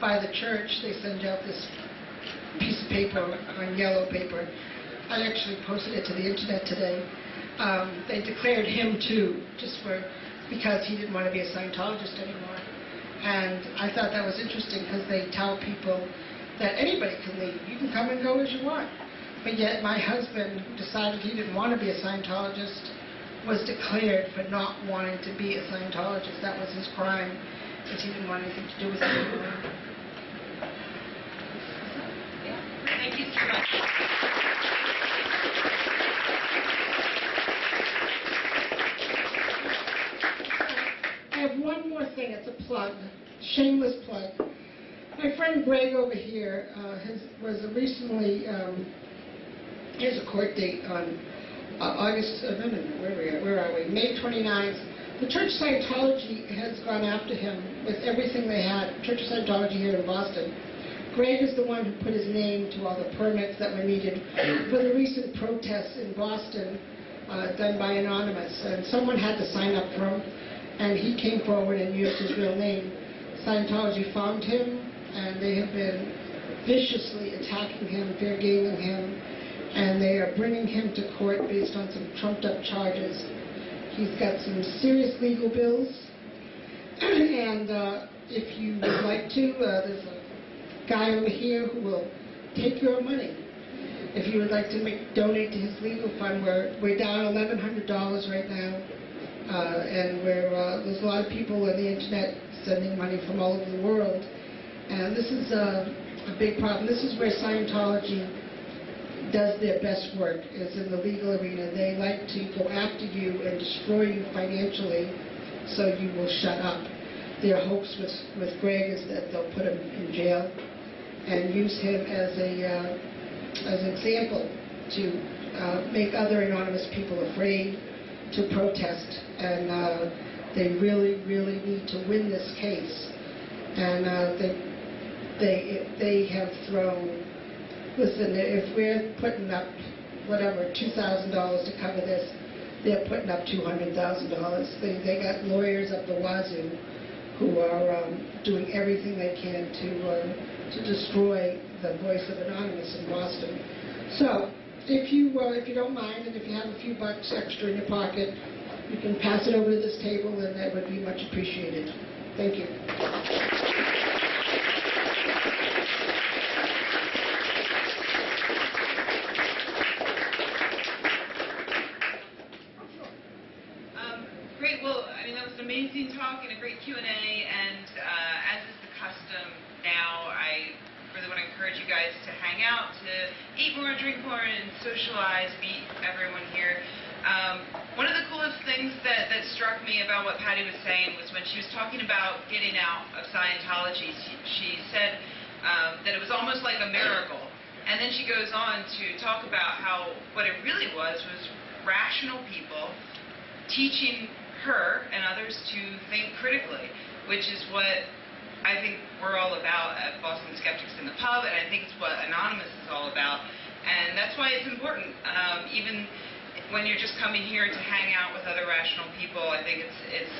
Speaker 2: by the church, they sent out this piece of paper on yellow paper. I actually posted it to the internet today. They declared him too, because he didn't want to be a Scientologist anymore. And I thought that was interesting because they tell people that anybody can leave. You can come and go as you want. But yet my husband, who decided he didn't want to be a Scientologist, was declared for not wanting to be a Scientologist. That was his crime, because he didn't want anything to do with it anymore.
Speaker 7: Thank you so much.
Speaker 2: I have one more thing. It's a plug, shameless plug. My friend Greg over here was recently, has a court date on where are we? May 29th. The Church of Scientology has gone after him with everything they had. Church of Scientology here in Boston. Greg is the one who put his name to all the permits that were needed for the recent protests in Boston done by Anonymous. And someone had to sign up for him, and he came forward and used his real name. Scientology found him, and they have been viciously attacking him, fair-gaming him, and they are bringing him to court based on some trumped-up charges. He's got some serious legal bills, and if you would like to, there's a guy over here who will take your money. If you would like to donate to his legal fund, we're down $1,100 right now, and there's a lot of people on the internet sending money from all over the world, and this is a big problem. This is where Scientology does their best work, is in the legal arena. They like to go after you and destroy you financially so you will shut up. Their hopes with Greg is that they'll put him in jail and use him as an example to make other anonymous people afraid to protest. And they really, really need to win this case. And they have thrown. Listen, if we're putting up, whatever, $2,000 to cover this, they're putting up $200,000. They got lawyers up the wazoo who are doing everything they can to destroy the voice of Anonymous in Boston. So, if you don't mind, and if you have a few bucks extra in your pocket, you can pass it over to this table, and that would be much appreciated. Thank you.
Speaker 1: Great. Well, I mean, that was an amazing talk and a great Q&A. And as is the custom now, I really want to encourage you guys to hang out, to eat more, drink more, and socialize, meet everyone here. One of the coolest things that struck me about what Patty was saying was when she was talking about getting out of Scientology, she said that it was almost like a miracle. And then she goes on to talk about how what it really was rational people teaching her and others to think critically, which is what I think we're all about at Boston Skeptics in the Pub, and I think it's what Anonymous is all about. And that's why it's important. Even when you're just coming here to hang out with other rational people, I think it's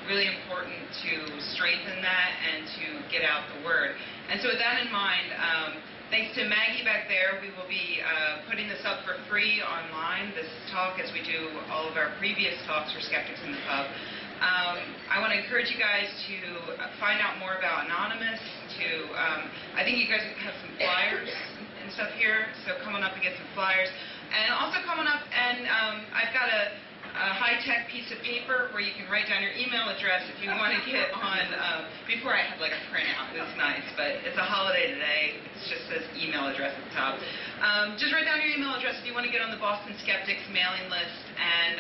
Speaker 1: really important to strengthen that and to get out the word. And so with that in mind, thanks to Maggie back there, we will be putting this up for free online, this talk, as we do all of our previous talks for Skeptics in the Pub. I want to encourage you guys to find out more about Anonymous. I think you guys have some flyers and stuff here, so come on up and get some flyers. And also come on up and I've got a high-tech piece of paper where you can write down your email address if you want to get on. Before I had like a printout, it's nice, but it's a holiday today. It just says email address at the top. Just write down your email address if you want to get on the Boston Skeptics mailing list. And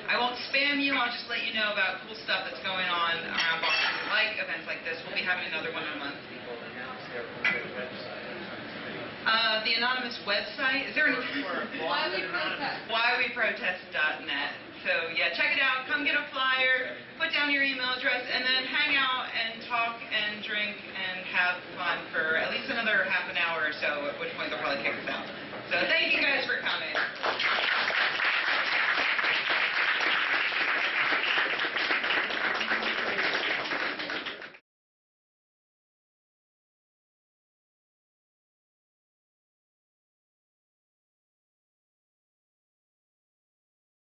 Speaker 1: I won't spam you. I'll just let you know about cool stuff that's going on around Boston, like events like this. We'll be having another one in a month. The Anonymous website, is there an whyweprotest.net. So yeah, check it out, come get a flyer, put down your email address, and then hang out and talk and drink and have fun for at least another half an hour or so, at which point they'll probably kick us out. So thank you guys for coming.